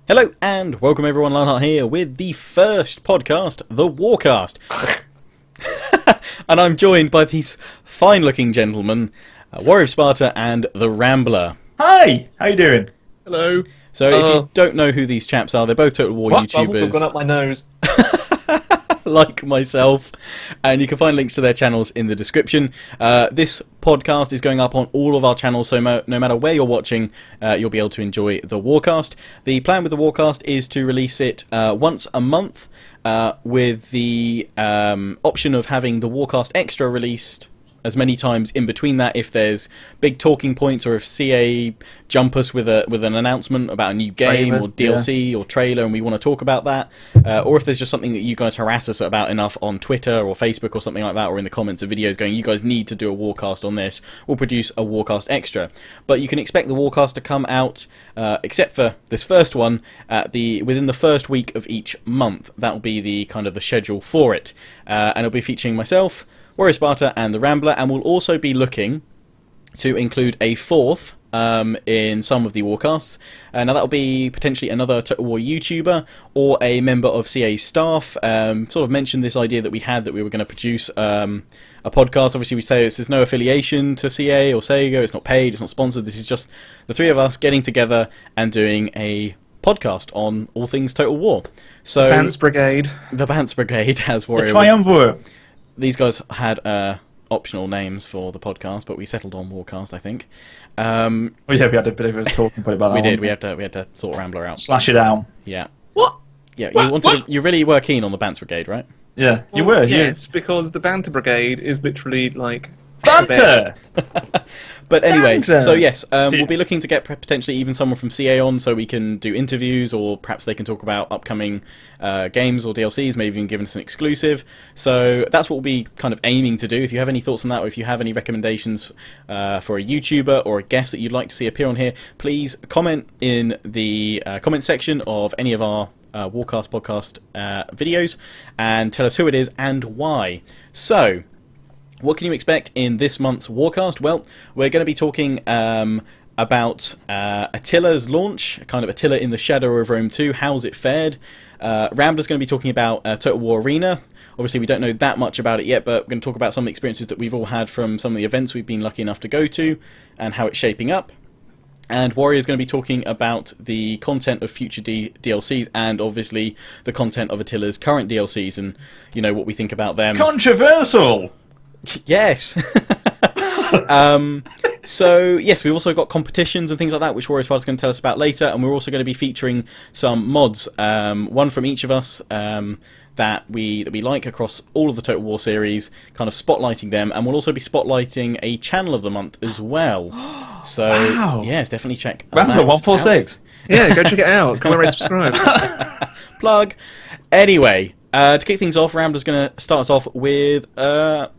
Hello and welcome everyone, Lionheart here with the first podcast, the Warcast. And I'm joined by these fine-looking gentlemen, Warrior of Sparta and the Rambler. Hi! How you doing? Hello. So if you don't know who these chaps are, they're both Total War YouTubers. Bubbles have gone up my nose. Like myself, and you can find links to their channels in the description. This podcast is going up on all of our channels, so no matter where you're watching, you'll be able to enjoy the Warcast. The plan with the Warcast is to release it once a month, with the option of having the Warcast Extra released as many times in between that if there's big talking points, or if CA jump us with an announcement about a new game or DLC or trailer and we want to talk about that, or if there's just something that you guys harass us about enough on Twitter or Facebook or something like that, or in the comments of videos going, you guys need to do a Warcast on this, we'll produce a Warcast Extra. But you can expect the Warcast to come out, except for this first one, within the first week of each month. That'll be the kind of the schedule for it, and it'll be featuring myself, Warrior Sparta and the Rambler, and we'll also be looking to include a fourth in some of the Warcasts. Now that'll be potentially another Total War YouTuber or a member of CA's staff. Sort of mentioned this idea that we had, that we were going to produce a podcast. Obviously we say there's no affiliation to CA or Sega, it's not paid, it's not sponsored, this is just the three of us getting together and doing a podcast on all things Total War. So Bants Brigade. The Bants Brigade, as Warrior. The Triumvirate. These guys had optional names for the podcast, but we settled on Warcast, I think. Oh yeah, we had a bit of a talking point about that. We did. We had to sort Rambler out. Slash it out. Yeah. What? Yeah. You really were keen on the Bants Brigade, right? Yeah, you were. Yes, because the Banter Brigade is literally like Banter! But anyway, Banter! so yes, we'll be looking to get potentially even someone from CA on, so we can do interviews, or perhaps they can talk about upcoming games or DLCs, maybe even give us an exclusive. So that's what we'll be kind of aiming to do. If you have any thoughts on that, or if you have any recommendations for a YouTuber or a guest that you'd like to see appear on here, please comment in the comment section of any of our Warcast podcast videos, and tell us who it is and why. So, what can you expect in this month's Warcast? Well, we're going to be talking about Attila's launch, kind of Attila in the Shadow of Rome 2, how's it fared? Rambler's going to be talking about Total War Arena. Obviously we don't know that much about it yet, but we're going to talk about some of the experiences that we've all had from some of the events we've been lucky enough to go to, and how it's shaping up. And Warrior's going to be talking about the content of future DLCs, and obviously the content of Attila's current DLCs, and you know what we think about them. Controversial! Yes. So yes, we've also got competitions and things like that, which Warrior Sparta's going to tell us about later, and we're also going to be featuring some mods, one from each of us that we like across all of the Total War series, kind of spotlighting them, and we'll also be spotlighting a channel of the month as well. So wow. Yes, definitely check Rambler 146. Yeah, go check it out. Comment, rate, subscribe. Plug. Anyway, to kick things off, Rambler's going to start us off with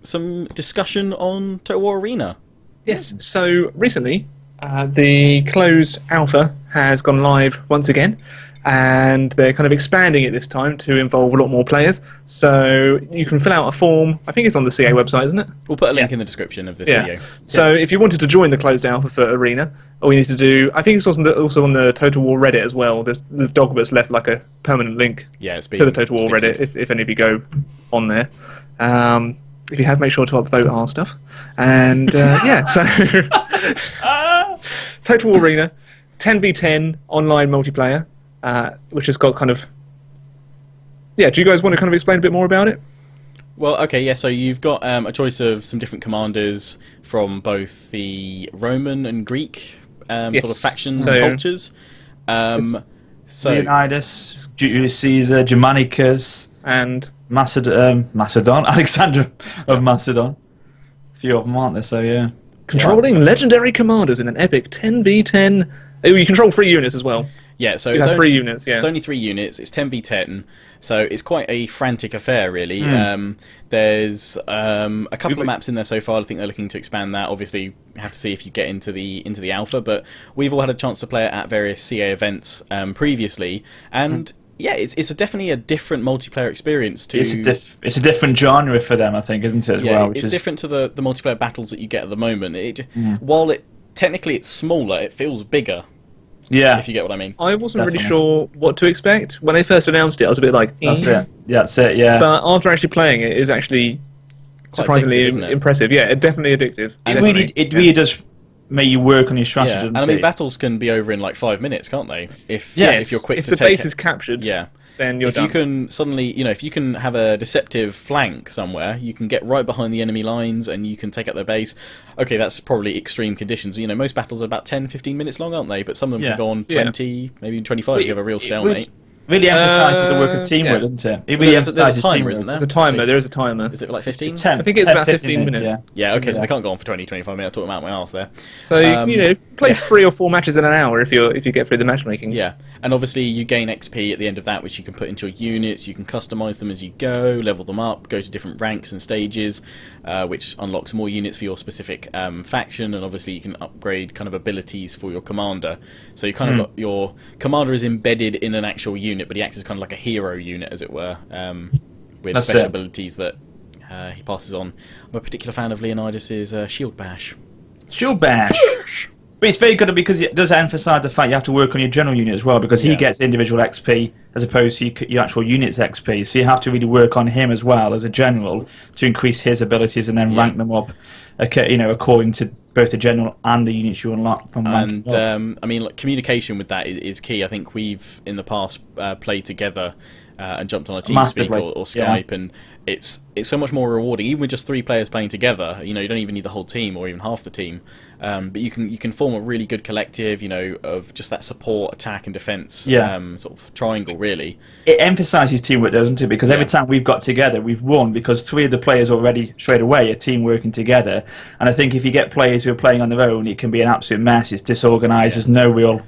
some discussion on Total War Arena. Yes, so recently the closed alpha has gone live once again, and they're kind of expanding it this time to involve a lot more players. So you can fill out a form. I think it's on the CA website, isn't it? We'll put a link in the description of this video. So if you wanted to join the closed alpha for Arena, all you need to do, I think it's also on the Total War Reddit as well. The Dogbot's left like a permanent link to the Total War Reddit if any of you go on there. If you have, make sure to upvote our stuff. And yeah, so Total War Arena, 10v10 online multiplayer, which has got kind of... Yeah, do you guys want to kind of explain a bit more about it? Well, okay, yeah, so you've got a choice of some different commanders from both the Roman and Greek sort of factions and cultures. Leonidas, Julius Caesar, Germanicus, and Macedon, Alexander of Macedon. A few of them, aren't there? So yeah. Controlling legendary commanders in an epic 10v10. Oh, you control 3 units as well. Yeah, so it's only 3 units. Yeah, it's only 3 units. It's 10v10, so it's quite a frantic affair, really. There's a couple of maps in there so far. I think they're looking to expand that. Obviously, you have to see if you get into the alpha, but we've all had a chance to play it at various CA events previously, and yeah, it's definitely a different multiplayer experience. It's a different genre for them, I think, isn't it? As well, it's different to the multiplayer battles that you get at the moment. While technically it's smaller, it feels bigger. Yeah. If you get what I mean. I wasn't really sure what to expect. When they first announced it, I was a bit like, That's it. Yeah, that's it, yeah. But after actually playing it, it's actually surprisingly impressive. Yeah, definitely addictive. It really does make you work on your strategy, yeah. doesn't And I mean, it? battles can be over in like 5 minutes, can't they? If you're quick if to the take base it. is captured, then you're if done. you can suddenly, if you can have a deceptive flank somewhere, you can get right behind the enemy lines and you can take out their base. Okay, that's probably extreme conditions. Most battles are about 10-15 minutes long, aren't they? But some of them can go on 20, maybe 25 if you have a real stalemate. Really emphasises the work of teamwork, doesn't it? It really there's a timer, isn't there? There's a timer. There is a timer. Is it like 15? 10, I think it's about 15 minutes. Yeah, okay, so they can't go on for 20-25 minutes. I'm talking about my arse there. So play 3 or 4 matches in an hour if you get through the matchmaking. Yeah, and obviously you gain XP at the end of that, which you can put into your units. You can customize them as you go, level them up, go to different ranks and stages, which unlocks more units for your specific faction. And obviously you can upgrade kind of abilities for your commander. So you kind of got your commander is embedded in an actual unit, but he acts as kind of like a hero unit, as it were, with special abilities that he passes on. I'm a particular fan of Leonidas's Shield Bash. Shield Bash! But it's very good because it does emphasise the fact you have to work on your general unit as well, because he gets individual XP as opposed to your actual unit's XP. So you have to really work on him as well as a general to increase his abilities and then rank them up, according to both the general and the units you unlock from ranking up. I mean, like, communication with that is key. I think we've in the past played together and jumped on a TeamSpeak or Skype, and it's so much more rewarding. Even with just 3 players playing together, you don't even need the whole team or even half the team. But you can form a really good collective, of just that support, attack, and defense sort of triangle. Really, it emphasises teamwork, doesn't it? Because every time we've got together, we've won because 3 of the players already straight away are team working together. And I think if you get players who are playing on their own, it can be an absolute mess. It's disorganised. There's no real.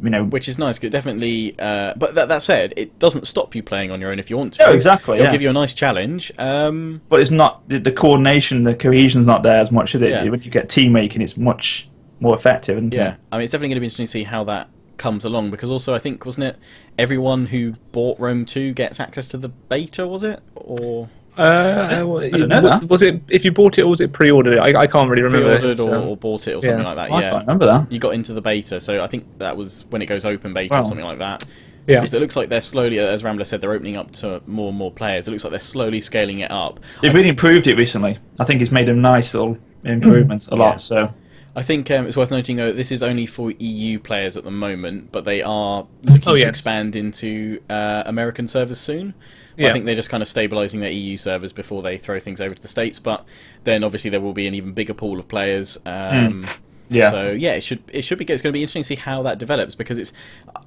Which is nice, definitely. But that said, it doesn't stop you playing on your own if you want to. No, exactly. It'll give you a nice challenge. But it's not the coordination, the cohesion's not there as much, is it? Yeah. When you get team making, it's much more effective, isn't it? I mean, it's definitely going to be interesting to see how that comes along, because also I think, wasn't it, everyone who bought Rome 2 gets access to the beta, was it? Or I don't know that. Was it if you bought it or was it pre-ordered? I can't really remember. Pre-ordered or bought it or something like that. I can't remember that. You got into the beta, so I think that was when it goes open beta or something like that. Yeah. Because it looks like they're slowly, as Rambler said, they're opening up to more and more players. It looks like they're slowly scaling it up. They've really improved it recently. I think it's made a nice little improvement, a lot. So I think it's worth noting, though, this is only for EU players at the moment, but they are looking to expand into American servers soon. I think they're just kind of stabilising their EU servers before they throw things over to the States, but then obviously there will be an even bigger pool of players. So yeah, it should be good. It's going to be interesting to see how that develops, because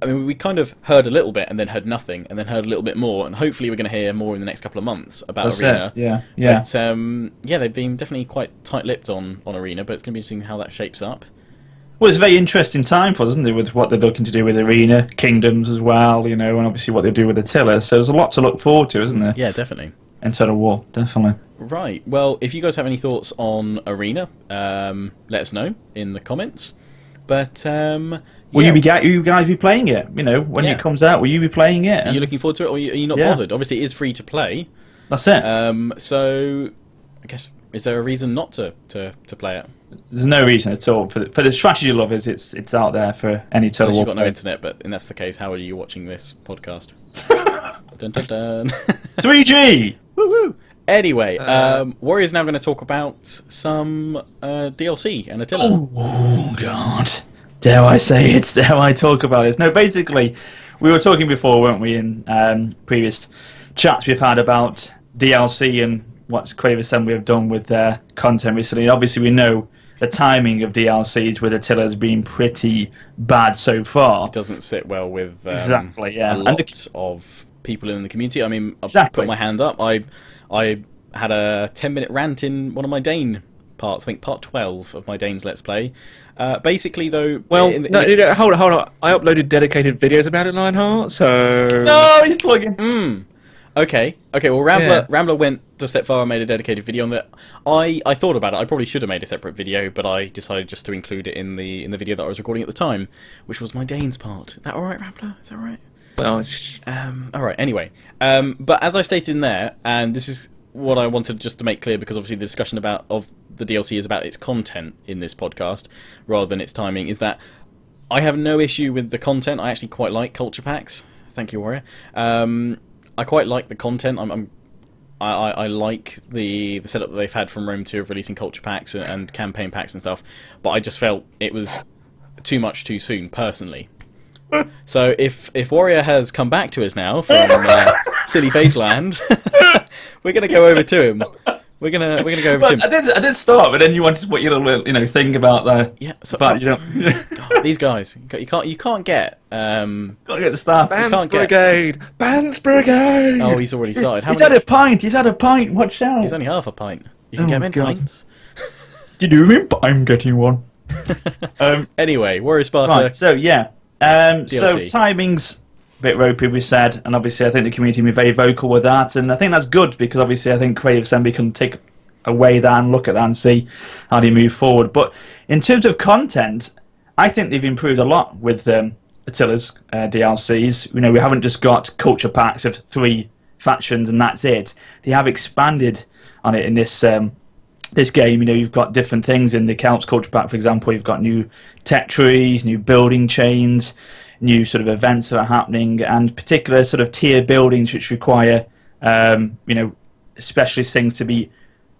I mean, we kind of heard a little bit and then heard nothing and then heard a little bit more, and hopefully we're going to hear more in the next couple of months about Arena. But they've been definitely quite tight-lipped on Arena, but it's going to be interesting how that shapes up. Well, it's a very interesting time for us, isn't it, with what they're looking to do with Arena, Kingdoms as well, and obviously what they do with Attila. So there's a lot to look forward to, isn't there? Yeah, definitely. In Total War, definitely. Right. Well, if you guys have any thoughts on Arena, let us know in the comments. But will you guys be playing it? When it comes out, will you be playing it? Are you looking forward to it, or are you not bothered? Obviously, it is free to play. That's it. So, I guess, is there a reason not to play it? There's no reason at all. For the strategy lovers, it's out there for any Total War. You've got no internet, but if that's the case, how are you watching this podcast? Dun, dun, dun. 3G! Woo-woo! Anyway, Warrior's now going to talk about some DLC and Attila. Oh, God. Dare I say it? Dare I talk about this? No, basically, we were talking before, weren't we, in previous chats we've had about DLC and what Crave Assembly have done with their content recently. And obviously, we know the timing of DLCs with Attila has been pretty bad so far. It doesn't sit well with a lot of people in the community. I mean, I'll put my hand up. I had a 10-minute rant in one of my Dane parts, I think part 12 of my Dane's Let's Play. Basically, though... Well, hold on. I uploaded dedicated videos about it, Lionheart, so... No, he's plugging. Okay. Well, Rambler went a step far and made a dedicated video on that. I thought about it. I probably should have made a separate video, but I decided just to include it in the video that I was recording at the time, which was my Dane's part. Is that all right, Rambler? Is that all right? Well, all right. Anyway, but as I stated in there, and this is what I wanted just to make clear, because obviously the discussion of the DLC is about its content in this podcast rather than its timing, is that I have no issue with the content. I actually quite like culture packs. Thank you, Warrior. I quite like the content. I like the setup that they've had from Rome 2 of releasing culture packs and campaign packs and stuff, but I just felt it was too much too soon, personally. So if Warrior has come back to us now from Silly Face Land, we're gonna go over to him. We're gonna go over to him. I did start, but then you wanted to put your little thing about the God, these guys, you can't get gotta get the staff. Bands Brigade. Oh, he's already started. He's had a pint. He's had a pint. Watch out. He's only half a pint. You can get him in pints. You do mean? But I'm getting one. Anyway, Warrior Sparta. Right. So yeah. DLC. So timing's a bit ropey, we said, and obviously I think the community will be very vocal with that, and I think that's good because obviously I think Creative Assembly can take away that and look at that and see how they move forward. But in terms of content, I think they've improved a lot with Attila's DLCs. We haven't just got culture packs of 3 factions and that's it. They have expanded on it in this this game. You've got different things in the Celts culture pack, for example. You've got new tech trees, new building chains, new sort of events that are happening, and particular sort of tier buildings which require specialist things to be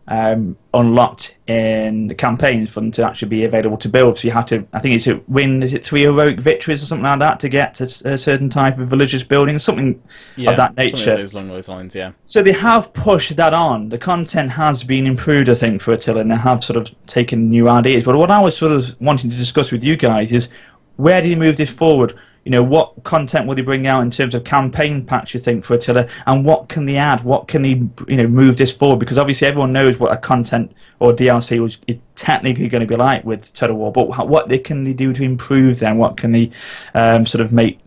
unlocked in the campaigns for them to actually be available to build. So you have to, I think it's win, is it 3 heroic victories or something like that to get to a certain type of religious building, something of that nature. Along those lines, yeah. So they have pushed that on. The content has been improved, I think, for Attila, and they have sort of taken new ideas. But what I was sort of wanting to discuss with you guys is, where do you move this forward? What content will they bring out in terms of campaign packs, you think, for Attila, and what can they add? What can they, move this forward? Because obviously everyone knows what a content or DLC is technically going to be like with Total War, but what can they do to improve them? What can they sort of make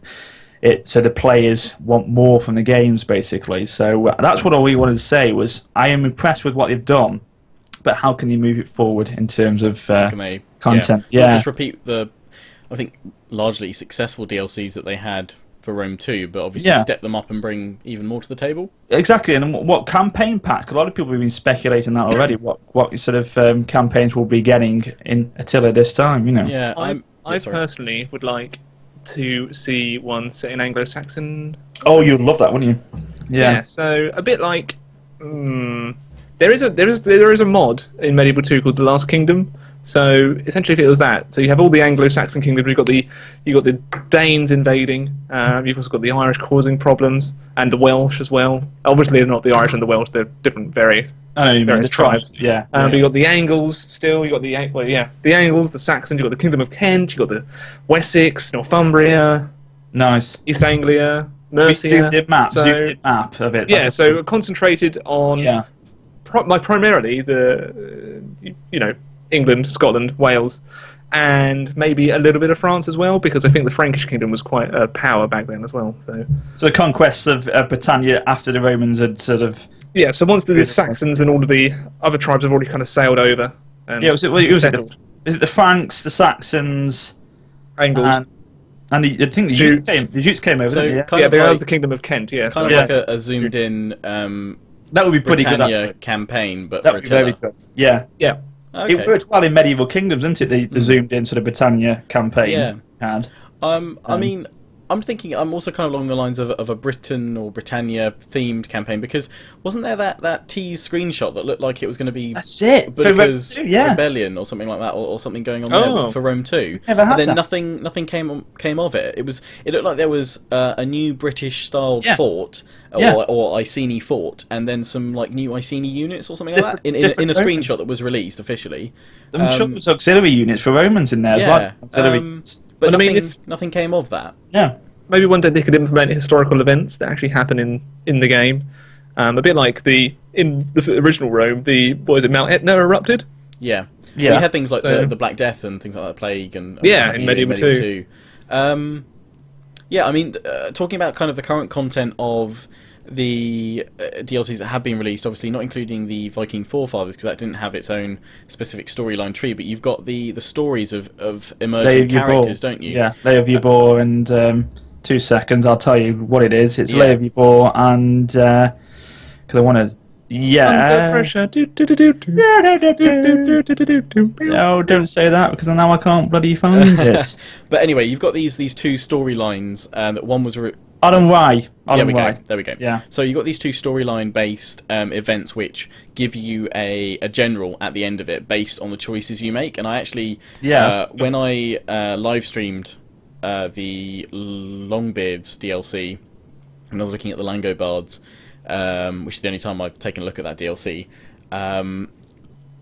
it so the players want more from the games, basically? So that's what all we wanted to say was, I am impressed with what they've done, but how can they move it forward in terms of content? Not just repeat the, I think, largely successful DLCs that they had for Rome 2, but obviously step them up and bring even more to the table. Exactly, and what campaign packs? 'Cause a lot of people have been speculating that already. What sort of campaigns we'll be getting in Attila this time? Yeah, I personally would like to see one set in Anglo-Saxon. Oh, you'd love that, wouldn't you? Yeah. So a bit like there is a mod in Medieval 2 called The Last Kingdom. So essentially, if it was that, so you have all the Anglo-Saxon kingdoms. You've got the Danes invading. You've also got the Irish causing problems, and the Welsh as well. Obviously, they're not the Irish and the Welsh; they're different, various tribes. Yeah. But you got the Angles still. You got the Angles, the Saxons. You have got the Kingdom of Kent. You have got the Wessex, Northumbria, nice, East Anglia, Mercia. Zoomed in map of it. Yeah, so concentrated on primarily the England, Scotland, Wales, and maybe a little bit of France as well, because I think the Frankish kingdom was quite a power back then as well. So the conquests of Britannia after the Romans had sort of... Yeah, so once the Saxons and all of the other tribes have already kind of sailed over. And is it the Franks, the Saxons, Angles, and I think the Jutes came over. So that was the Kingdom of Kent. Yeah, kind of like a zoomed in. That would be pretty Britannia good campaign, but that for would be very good. Yeah. Okay. It worked well in medieval kingdoms, didn't it? The zoomed in sort of Britannia campaign. Yeah. I mean, I'm thinking. I'm also kind of along the lines of a Britain or Britannia themed campaign, because wasn't there that tease screenshot that looked like it was going to be Boudicca's rebellion or something like that, or something going on there for Rome 2, and then nothing came of it. It looked like there was a new British styled fort or Iceni fort, and then some like new Iceni units or something like that in a screenshot that was released officially. I'm sure there's auxiliary units for Romans in there as well. But nothing came of that. Yeah. Maybe one day they could implement historical events that actually happen in the game. A bit like in the original Rome, Mount Etna erupted? Yeah. We had things like the Black Death and things like that, Plague and in Medieval 2. I mean, talking about kind of the current content of the DLCs that have been released, obviously not including the Viking Forefathers, because that didn't have its own specific storyline tree, but you've got the stories of emerging characters, don't you? Yeah, Lay of Yubor, and 2 seconds, I'll tell you what it is. It's Lay of Yubor, and because I want to Yeah. Under pressure. No, don't say that because now I can't bloody find it. But anyway, you've got these two storylines. One was Adam Y. There we go. Yeah. So you've got these two storyline-based events which give you a general at the end of it based on the choices you make. And I actually, when I live streamed the Longbeards DLC, and I was looking at the Langobards, which is the only time I've taken a look at that DLC,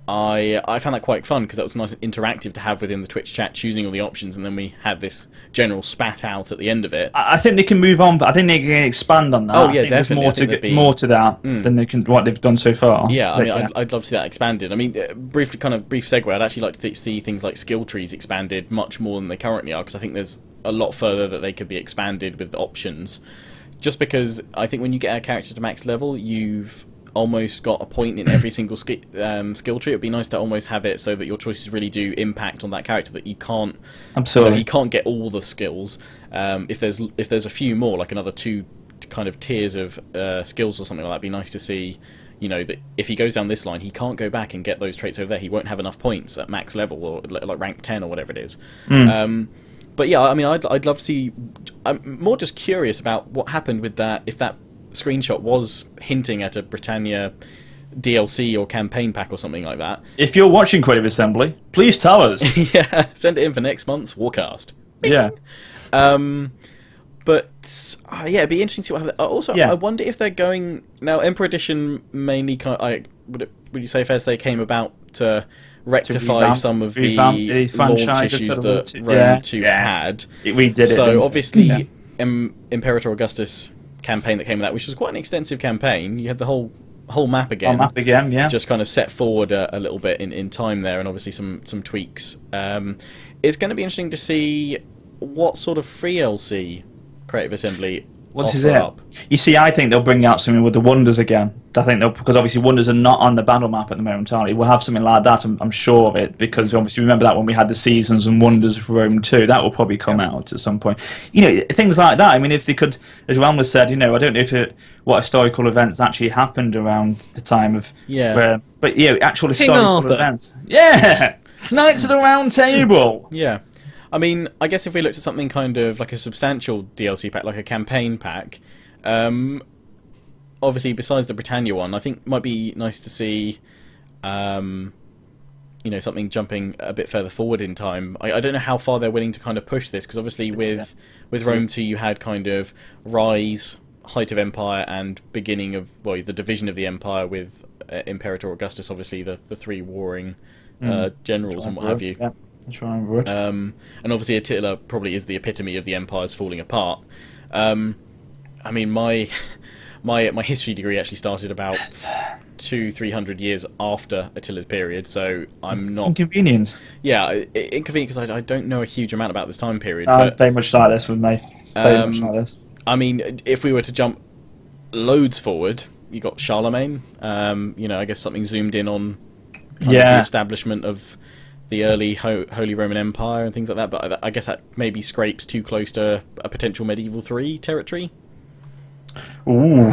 I found that quite fun because that was nice and interactive to have within the Twitch chat, choosing all the options, and then we had this general spat out at the end of it. I think they can move on, but I think they can expand on that. Oh yeah, definitely. More to that than they can what they've done so far. Yeah, I mean, I'd love to see that expanded. I mean, brief segue. I'd actually like to see things like skill trees expanded much more than they currently are, because I think there's a lot further that they could be expanded with options. Just because I think when you get a character to max level, you've almost got a point in every single skill tree. It'd be nice to almost have it so that your choices really do impact on that character, that you can't absolutely you can't get all the skills. If there's a few more, like another 2 kind of tiers of skills or something like that, it'd be nice to see, you know, that if he goes down this line, he can't go back and get those traits over there. He won't have enough points at max level, or like rank 10 or whatever it is. But yeah, I mean, I'd love to see. I'm more just curious about what happened with that. If that screenshot was hinting at a Britannia DLC or campaign pack or something like that. If you're watching Creative Assembly, please tell us. Yeah, send it in for next month's Warcast. Yeah. But yeah, it'd be interesting to see what happens. Also, I wonder if they're going now. Emperor Edition mainly would you say fair to say came about to rectify some of the launch issues that Rome 2 had. We did it. So obviously, Imperator Augustus campaign that came with that, which was quite an extensive campaign. You had the whole map again. Just kind of set forward a little bit in time there, and obviously some tweaks. It's going to be interesting to see what sort of free LC Creative Assembly offer up. You see, I think they'll bring out something with the Wonders again. I think because obviously Wonders are not on the battle map at the moment, aren't they? We'll have something like that, I'm sure of it, because obviously remember that when we had the Seasons and Wonders of Rome 2, that will probably come out at some point. You know, things like that. I mean, if they could, as Rambler said, you know, I don't know what historical events actually happened around the time of but yeah, actual historical events. Yeah, Knights of the Round Table. Yeah. I mean, I guess if we looked at something kind of like a substantial DLC pack, like a campaign pack, obviously besides the Britannia one, I think it might be nice to see, you know, something jumping a bit further forward in time. I don't know how far they're willing to kind of push this, because obviously with Rome 2 you had kind of Rise, Height of Empire, and beginning of, well, the division of the Empire with Imperator Augustus, obviously the 3 warring generals and what have you. Yeah. And obviously Attila probably is the epitome of the empires falling apart. I mean, my history degree actually started about 200-300 years after Attila's period, so I'm not inconvenient. Yeah, inconvenient because I don't know a huge amount about this time period. Very much like this with me. Very much like this. I mean, if we were to jump loads forward, you got Charlemagne. You know, I guess something zoomed in on the establishment of the early Holy Roman Empire and things like that, but I guess that maybe scrapes too close to a potential Medieval 3 territory. Ooh,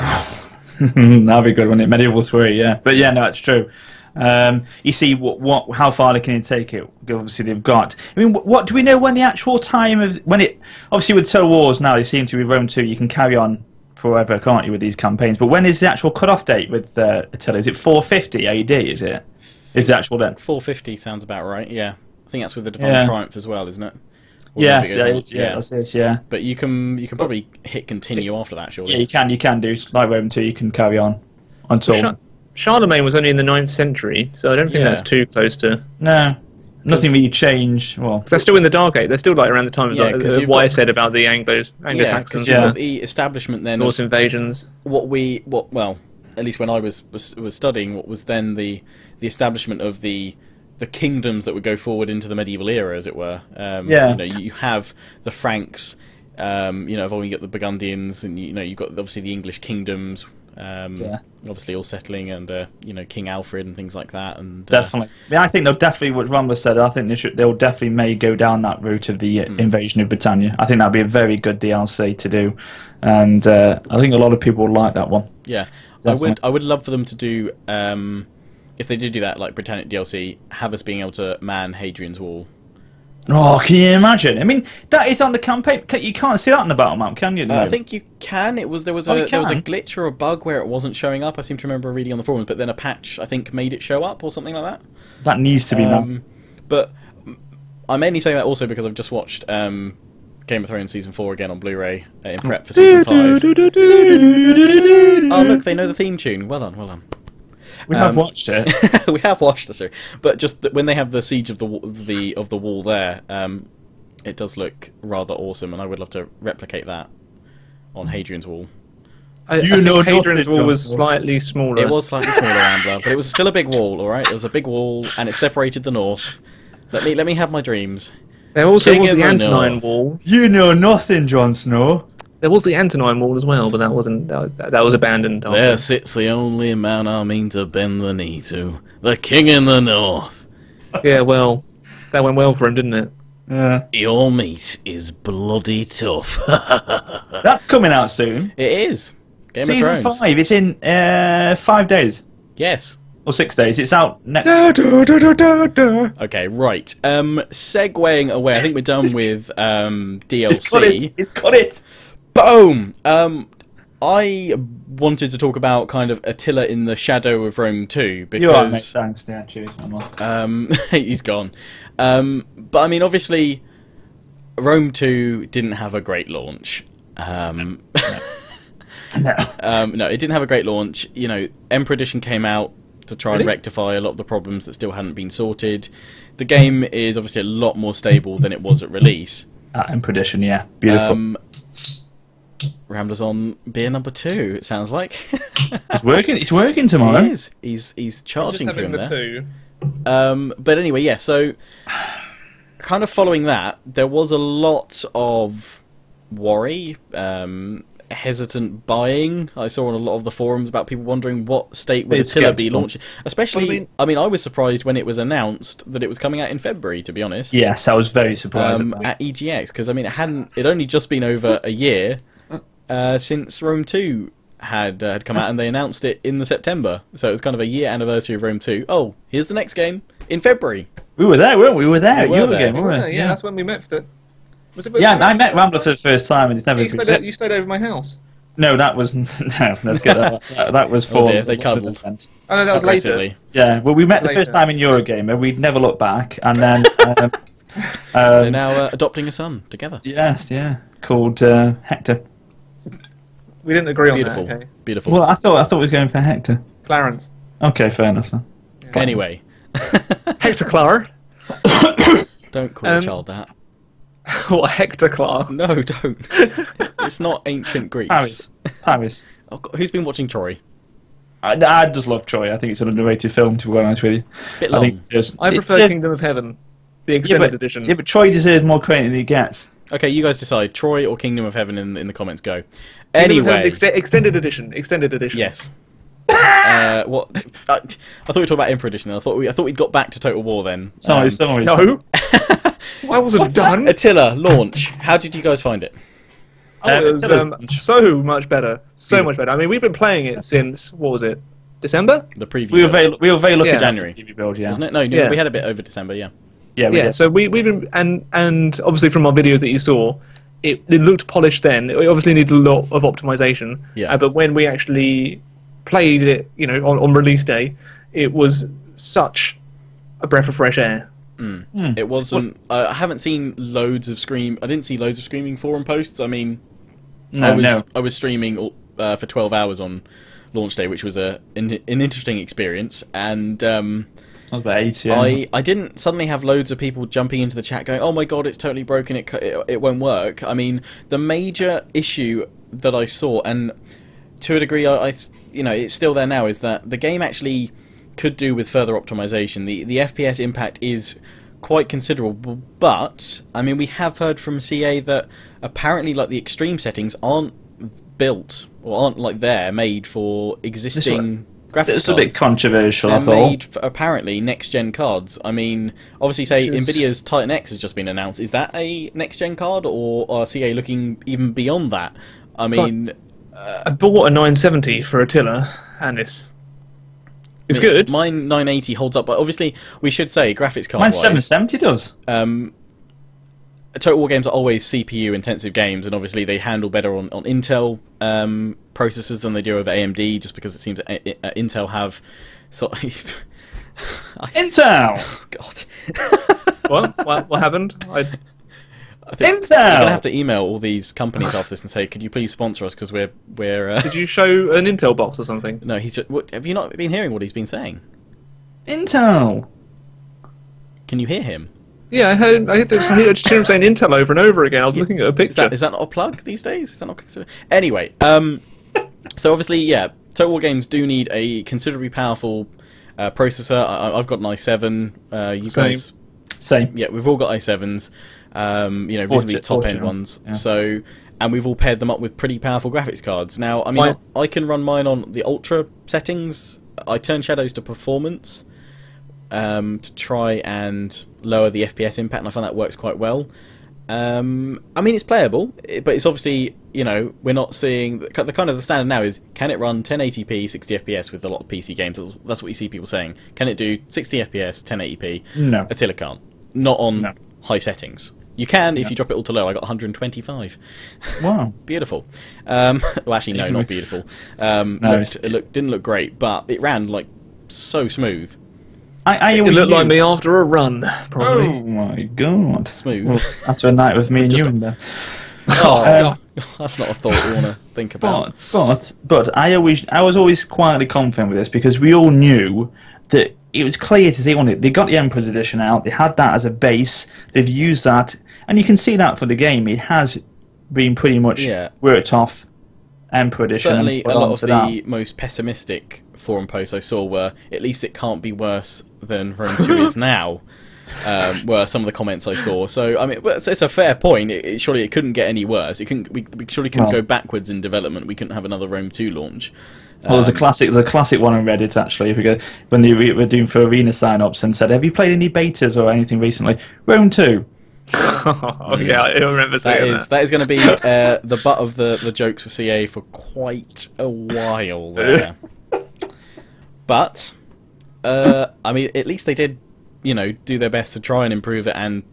that'd be good, wouldn't it? Medieval 3, yeah. But yeah, no, it's true. You see, how far they can take it? Obviously, they've got. I mean, what do we know when the actual time of when it? Obviously, with Total Wars now, they seem to be Rome 2. You can carry on forever, can't you, with these campaigns? But when is the actual cut-off date with Attila? Is it 450 AD? Is it? Is the actual then? 450 sounds about right. Yeah, I think that's with the Divine Triumph as well, isn't it? Yes, it is. Yeah. But you can probably hit continue after that, surely. Yeah, you can do like Rome 2. You can carry on until. Charlemagne was only in the 9th century, so I don't think that's too close to. No, nothing really changed. Well, they're still in the Dark Age. They're still like around the time of what I said about the Anglo-Saxons. Yeah, the establishment then. Norse invasions. Well, at least when I was studying, what was then the establishment of the kingdoms that would go forward into the medieval era, as it were. You know, you have the Franks. You know, you got the Burgundians, and you know, you've got obviously the English kingdoms. Obviously, all settling under King Alfred and things like that. And definitely, I think they'll definitely. What Rambler said, I think they'll definitely may go down that route of the invasion of Britannia. I think that'd be a very good DLC to do, and I think a lot of people would like that one. Yeah, I would love for them to do. If they did do that, like Britannic DLC, have us being able to man Hadrian's Wall. Oh, can you imagine? I mean, that is on the campaign. You can't see that on the battle map, can you? I think you can. There was a glitch or a bug where it wasn't showing up. I seem to remember reading on the forums, but then a patch I think made it show up or something like that. That needs to be done. But I'm mainly saying that also because I've just watched Game of Thrones season 4 again on Blu-ray in prep for season 5. Oh look, they know the theme tune. Well done, well done. We have watched it. We have watched the series, but just when they have the siege of the wall there, it does look rather awesome, and I would love to replicate that on Hadrian's Wall. I think Hadrian's Wall was slightly smaller. It was slightly smaller, Rambler, but it was still a big wall. All right, it was a big wall, and it separated the north. Let me have my dreams. There also was the Antonine Wall. You know nothing, Jon Snow. There was the Antonine Wall as well, but that wasn't. That was abandoned. There sits the only man I mean to bend the knee to, the king in the north. Yeah, well, that went well for him, didn't it? Yeah. Your meat is bloody tough. That's coming out soon. It is. Game Season of Thrones. 5. It's in 5 days. Yes. Or 6 days. It's out next. Okay, right. Segueing away. I think we're done with DLC. It's got it. Boom! I wanted to talk about kind of Attila in the Shadow of Rome 2 because... You are, mate. Thanks. Yeah, cheers. He's gone. But I mean, obviously, Rome 2 didn't have a great launch. No, it didn't have a great launch. Emperor Edition came out to try and rectify a lot of the problems that still hadn't been sorted. The game is obviously a lot more stable than it was at release. Emperor Edition, yeah. Beautiful. Rambler's on beer number 2, it sounds like. It's working tomorrow. He is. He's charging through there. But anyway, yeah, so kind of following that, there was a lot of worry, hesitant buying. I saw on a lot of the forums about people wondering what state would Attila be launching. Especially, I mean, I was surprised when it was announced that it was coming out in February, to be honest. Yes, I was very surprised at EGX, because I mean, it only just been over a year since Rome 2 had come out, and they announced it in the September. So it was kind of a year anniversary of Rome 2. Oh, here's the next game in February. We were there, weren't we? We were there. We were there. Yeah, that's when we met for the... I met Rambler for the first time, and it's never. You stayed over my house. No, that was no. Let's get that was for. Oh dear, they cuddled. Oh no, that was later. Yeah, well, we met the first time in Eurogamer. We'd never looked back, and then they're now adopting a son together. Yes, yeah, called Hector. We didn't agree on Beautiful. that. Okay. Beautiful. Well, I thought we were going for Hector. Clarence. Okay, fair enough then. Yeah. Anyway, Hector Clara. Don't call a child that. What, Hector Clara? No, don't. It's not ancient Greece. Paris. Oh, God, who's been watching Troy? I just love Troy. I think it's an underrated film, to be honest with you. Bit long. I prefer Kingdom of Heaven, the extended edition. Yeah, but Troy deserves more credit than he gets. Okay, you guys decide. Troy or Kingdom of Heaven in the comments. Go. Anyway, extended edition. Yes. What? I thought we were talking about Emperor Edition. I thought we'd got back to Total War then. Sorry. No. I wasn't done. Attila launch. How did you guys find it? It was so much better. So much better. I mean, we've been playing it since, what was it? December? The preview. We were very lucky. January. Build, yeah. Wasn't it? No, we had a bit over December. Yeah. Yeah. So we've been and obviously from our videos that you saw, it looked polished then. It obviously needed a lot of optimization. Yeah. But when we actually played it, on release day, it was such a breath of fresh air. It wasn't. I haven't seen loads of I didn't see loads of screaming forum posts. I mean, I was streaming for 12 hours on launch day, which was an interesting experience. And about 8, yeah. I didn't suddenly have loads of people jumping into the chat going, "Oh my god, it's totally broken. It won't work." I mean, the major issue that I saw, and to a degree, it's still there now, is that the game actually could do with further optimization. The FPS impact is quite considerable, but I mean, we have heard from CA that apparently, like, the extreme settings aren't built or aren't like made for existing graphics cards. It's a bit controversial, I thought. They're made for, apparently, next-gen cards. I mean, obviously, say, NVIDIA's Titan X has just been announced. Is that a next-gen card, or are CA looking even beyond that? I mean... I bought a 970 for Attila, and it's good. My 980 holds up, but obviously, we should say, graphics card-wise... My 770 does. Total War games are always CPU-intensive games, and obviously they handle better on Intel processors than they do over AMD, just because it seems that Intel have sort of... Intel! Oh, God. What happened? I think Intel! You're going to have to email all these companies after this and say, could you please sponsor us, because we're... Did you show an Intel box or something? No, he's just... have you not been hearing what he's been saying? Intel! Can you hear him? Yeah, I just heard him saying Intel over and over again. I was looking at a picture. Is that not a plug these days? Is that not considered? Anyway, so obviously, yeah, Total War games do need a considerably powerful processor. I've got an i7. You guys... Same. Yeah, we've all got i7s. Reasonably top-end ones. Yeah. So, and we've all paired them up with pretty powerful graphics cards. Now, I mean, I can run mine on the Ultra settings. I turn shadows to performance to try and lower the FPS impact, and I find that works quite well. I mean, it's playable, but it's obviously, we're not seeing... The kind of the standard now is, can it run 1080p, 60 FPS with a lot of PC games? That's what you see people saying. Can it do 60 FPS, 1080p? No. Attila can't. Not on high settings. You can if you drop it all to low. I got 125. Wow. Beautiful. Well, actually, no, not beautiful. It didn't look great, but it ran, like, so smooth. It looked like me after a run, probably. Oh my God. Smooth. Well, after a night with me and you in there. That's not a thought we want to think about. But I was always quietly confident with this, because we all knew that it was clear to see on it. They got the Emperor's Edition out. They had that as a base. They've used that, and you can see that for the game. It has been pretty much worked off Emperor Edition. Certainly, a lot of the most pessimistic forum posts I saw were, at least it can't be worse than Rome 2 is now, were some of the comments I saw. So, I mean, it's a fair point. Surely it couldn't get any worse. We surely couldn't go backwards in development. We couldn't have another Rome 2 launch. Well, there's a classic one on Reddit, actually. If we go, when they were doing for arena sign-ups and said, have you played any betas or anything recently? Rome 2. Oh, yeah, I remember saying that. That is going to be the butt of the jokes for CA for quite a while there. But, I mean, at least they did, do their best to try and improve it and,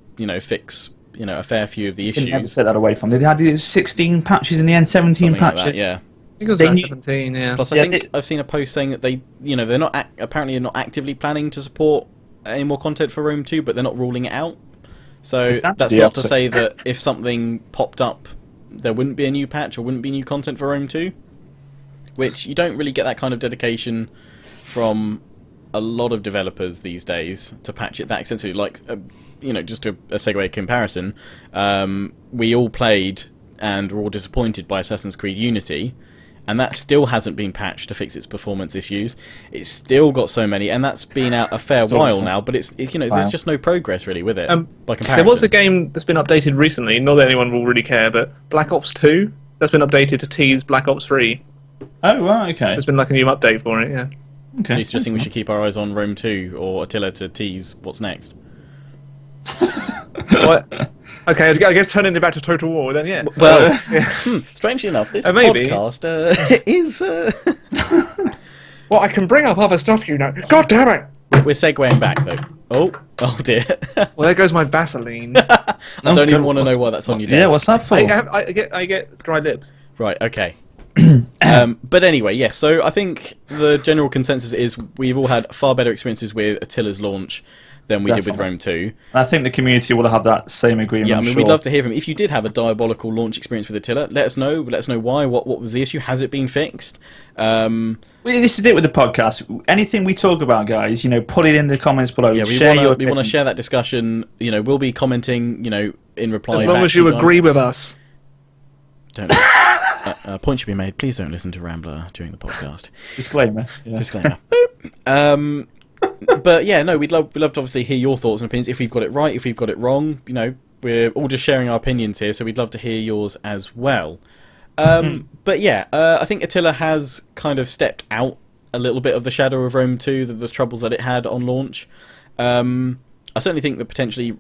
fix, a fair few of the issues. They never set that away from them. They had 16 patches in the end, 17 patches. Like that, yeah. I think it was 17, yeah. Plus, I think I've seen a post saying that they're not apparently not actively planning to support any more content for Rome 2, but they're not ruling it out. So that's not to say that if something popped up, there wouldn't be a new patch or wouldn't be new content for Rome 2, which you don't really get that kind of dedication from a lot of developers these days to patch it that extensively. Like, just a segue comparison, we all played and were all disappointed by Assassin's Creed Unity, and that still hasn't been patched to fix its performance issues. It's still got so many, and that's been out a fair while now, but there's just no progress really with it, by comparison. There was a game that's been updated recently, not that anyone will really care, but Black Ops 2, that's been updated to tease Black Ops 3. Oh, right, okay. There's been like a new update for it, yeah. Okay. So you're suggesting we should keep our eyes on Rome 2 or Attila to tease what's next? What? Okay, I guess turning it back to Total War then, yeah. Well, strangely enough, this podcast is... Well, I can bring up other stuff, God damn it! We're segueing back, though. Oh dear. Well, there goes my Vaseline. I don't even want to know why that's on your desk. Yeah, what's that for? I get dry lips. Right, okay. But anyway, yes, so I think the general consensus is we've all had far better experiences with Attila's launch than we did with Rome 2. I think the community will have that same agreement. Yeah, I mean, we'd love to hear from him. If you did have a diabolical launch experience with Attila, let us know. Let us know why. What was the issue? Has it been fixed? Well, this is it with the podcast. Anything we talk about, guys, put it in the comments below. Yeah, we want to share that discussion. We'll be commenting, in reply. As long as you agree with us. Don't. Point should be made. Please don't listen to Rambler during the podcast. Disclaimer. Yeah. Disclaimer. But yeah, no, we'd love to obviously hear your thoughts and opinions. If we've got it right, if we've got it wrong, we're all just sharing our opinions here, so we'd love to hear yours as well. But yeah, I think Attila has kind of stepped out a little bit of the shadow of Rome 2, the troubles that it had on launch. I certainly think that potentially,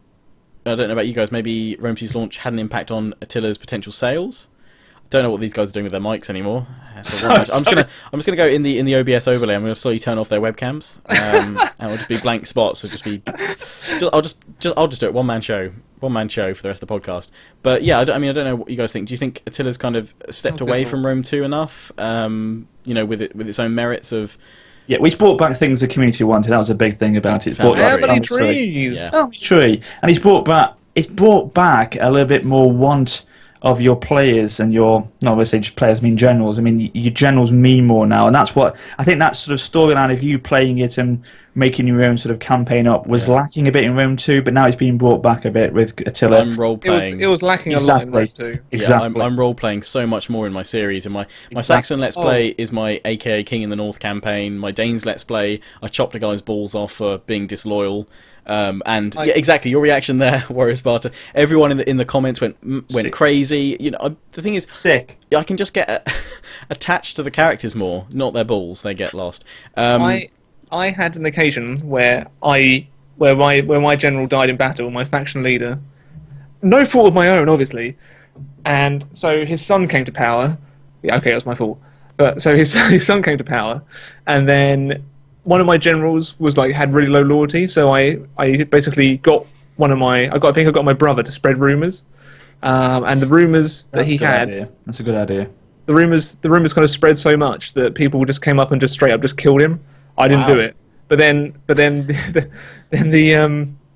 I don't know about you guys, maybe Rome 2's launch had an impact on Attila's potential sales. I don't know what these guys are doing with their mics anymore. So I'm just gonna go in the OBS overlay. I'm gonna slowly turn off their webcams, and it'll just be blank spots. I'll just do it one man show for the rest of the podcast. But yeah, I don't know what you guys think. Do you think Attila's kind of stepped away from Rome 2 enough? With its own merits of. Yeah, we brought back things the community wanted. That was a big thing about it. Family trees. Family tree, and it's brought back a little bit more want of your players and your, not always say just players, I mean generals. I mean, your generals mean more now, and that's what I think. That sort of storyline of you playing it and making your own sort of campaign up was lacking a bit in Rome 2, but now it's being brought back a bit with Attila. I'm role playing. It was lacking a lot in Rome 2. Exactly. Yeah, I'm role playing so much more in my series. And my Saxon Let's Play is my AKA King in the North campaign. My Danes Let's Play, I chopped a guy's balls off for being disloyal. Yeah, exactly. Your reaction there, Warrior Sparta. Everyone in the comments went crazy. The thing is, sick. I can just get attached to the characters more, not their balls. They get lost. I had an occasion where my general died in battle, my faction leader, no fault of my own, obviously, and so his son came to power. Yeah, okay, it was my fault. But so his son came to power, and then one of my generals had really low loyalty, so I basically got I think I got my brother to spread rumors, and the rumors that he had. That's a good idea. The rumors kind of spread so much that people just came up and just straight up just killed him. I didn't do it, but then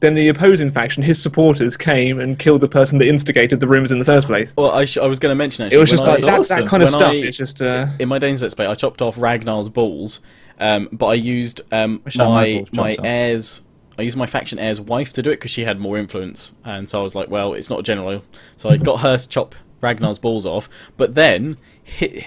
the opposing faction, his supporters, came and killed the person that instigated the rumors in the first place. Well, I was going to mention actually. It was just that kind of stuff. It's just in my Danes Let's Play, I chopped off Ragnar's balls, but I used my heir's. I used my faction heir's wife to do it because she had more influence, and so I was like, well, it's not a general, so I got her to chop Ragnar's balls off. But then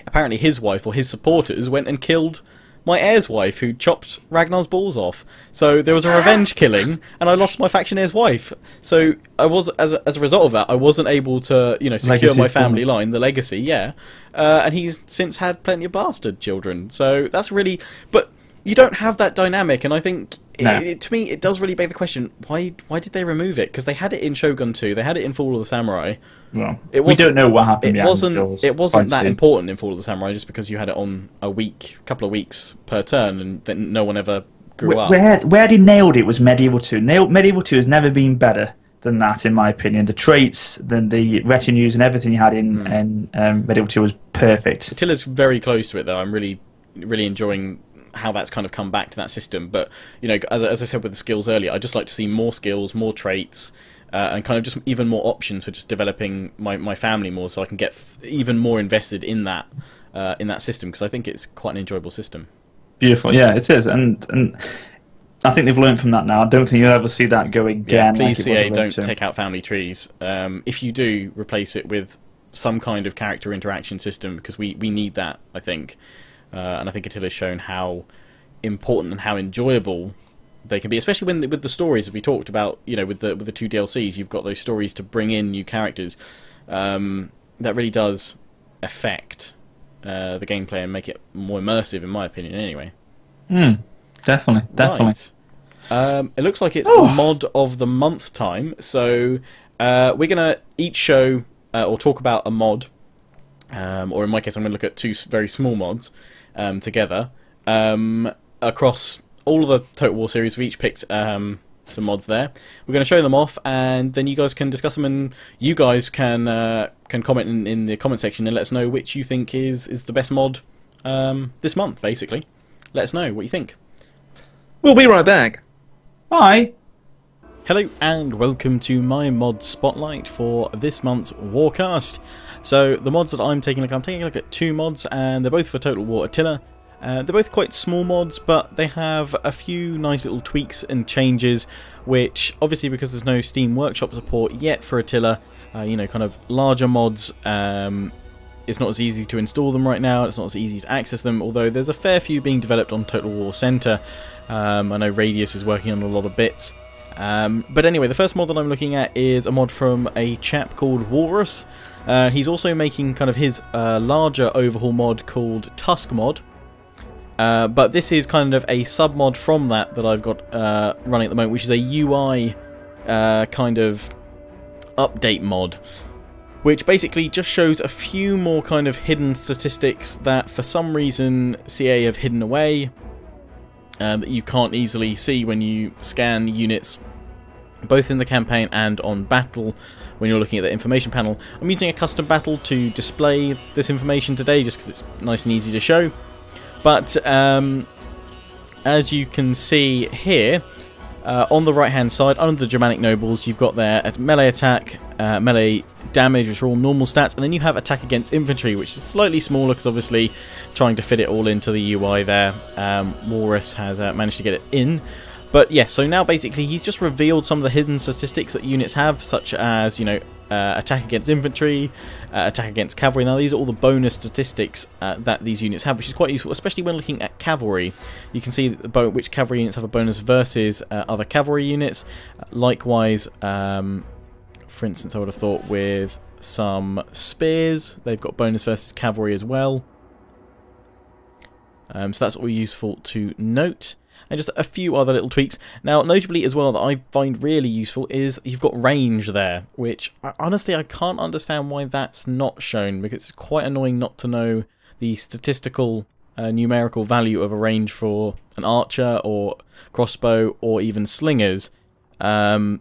apparently his wife or his supporters went and killed my heir's wife, who chopped Ragnar's balls off. So there was a revenge killing, and I lost my faction heir's wife. So I was, as a result of that, I wasn't able to, secure my family line, the legacy. Yeah, and he's since had plenty of bastard children. So that's really, but you don't have that dynamic, and I think to me it does really beg the question: why did they remove it? Because they had it in Shogun 2, they had it in Fall of the Samurai. Well, we don't know what happened. It wasn't that important in Fall of the Samurai, just because you had it on couple of weeks per turn, and then no one ever grew up. Where they nailed it was Medieval 2. Medieval 2 has never been better than that, in my opinion. The traits, the retinues, and everything you had in Medieval 2 was perfect. Attila's very close to it, though. I'm really, really enjoying how that's kind of come back to that system. But as I said with the skills earlier, I just like to see more skills, more traits. And kind of just even more options for just developing my family more, so I can get even more invested in that system, because I think it's quite an enjoyable system. Beautiful, yeah, it is, and I think they've learned from that now. I don't think you'll ever see that go again. Yeah, please, CA, don't take out family trees. If you do, replace it with some kind of character interaction system, because we need that, I think. And I think Attila's shown how important and how enjoyable they can be, especially with the stories that we talked about. With the 2 DLCs, you've got those stories to bring in new characters. That really does affect the gameplay and make it more immersive, in my opinion. Anyway. Definitely. Right. It looks like it's mod of the month time, so we're gonna each show or talk about a mod, or in my case, I'm gonna look at 2 very small mods together across all of the Total War series. We each picked some mods there. We're going to show them off, and then you guys can discuss them, and you guys can comment in the comment section and let us know which you think is the best mod this month, basically. Let us know what you think. We'll be right back. Bye. Hello, and welcome to my mod spotlight for this month's Warcast. So the mods that I'm taking a look at 2 mods, and they're both for Total War Attila. They're both quite small mods, but they have a few nice little tweaks and changes, which obviously, because there's no Steam Workshop support yet for Attila, kind of larger mods, it's not as easy to install them right now, it's not as easy to access them, although there's a fair few being developed on Total War Center. I know Radious is working on a lot of bits. But anyway, the first mod that I'm looking at is a mod from a chap called Walrus. He's also making kind of his larger overhaul mod called Tusk mod. But this is kind of a sub-mod from that I've got running at the moment, which is a UI kind of update mod, which basically just shows a few more kind of hidden statistics that for some reason CA have hidden away, that you can't easily see when you scan units, both in the campaign and on battle when you're looking at the information panel. I'm using a custom battle to display this information today just because it's nice and easy to show. But as you can see here, on the right hand side, under the Germanic nobles, you've got their melee attack, melee damage, which are all normal stats, and then you have attack against infantry, which is slightly smaller because obviously trying to fit it all into the UI there. Walrus has managed to get it in. But yes, so now basically he's just revealed some of the hidden statistics that units have, such as, you know, attack against infantry, attack against cavalry. Now these are all the bonus statistics that these units have, which is quite useful, especially when looking at cavalry. You can see which cavalry units have a bonus versus other cavalry units. Likewise, for instance, I would have thought with some spears, they've got bonus versus cavalry as well. So that's all useful to note. And just a few other little tweaks. Now, notably as well that I find really useful is you've got range there, which honestly I can't understand why that's not shown, because it's quite annoying not to know the statistical numerical value of a range for an archer or crossbow or even slingers. You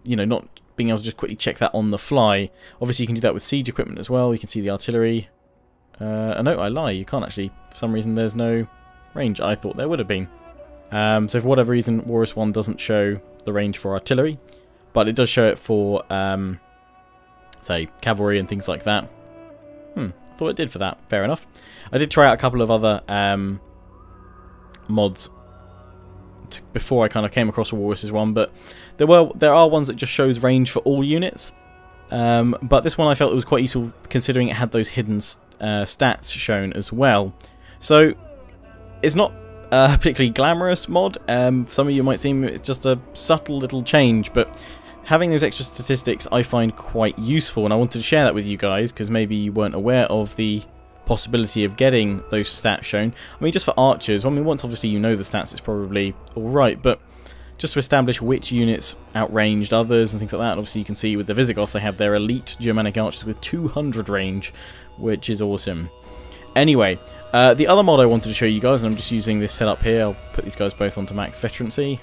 know, not being able to just quickly check that on the fly. Obviously you can do that with siege equipment as well. You can see the artillery. No, I lie, you can't actually. For some reason there's no range. I thought there would have been. So for whatever reason, Warcast 1 doesn't show the range for artillery, but it does show it for, say, cavalry and things like that. I thought it did for that. Fair enough. I did try out a couple of other mods before I kind of came across Warcast 1, but there are ones that just shows range for all units. But this one I felt it was quite useful considering it had those hidden stats shown as well. So it's not a particularly glamorous mod. Some of you might seem it's just a subtle little change, but having those extra statistics I find quite useful, and I wanted to share that with you guys because maybe you weren't aware of the possibility of getting those stats shown. I mean, just for archers, I mean, once obviously you know the stats, it's probably alright, but just to establish which units outranged others and things like that. And obviously you can see with the Visigoths they have their elite Germanic archers with 200 range, which is awesome. Anyway, the other mod I wanted to show you guys, and I'm just using this setup here, I'll put these guys both onto max veterancy,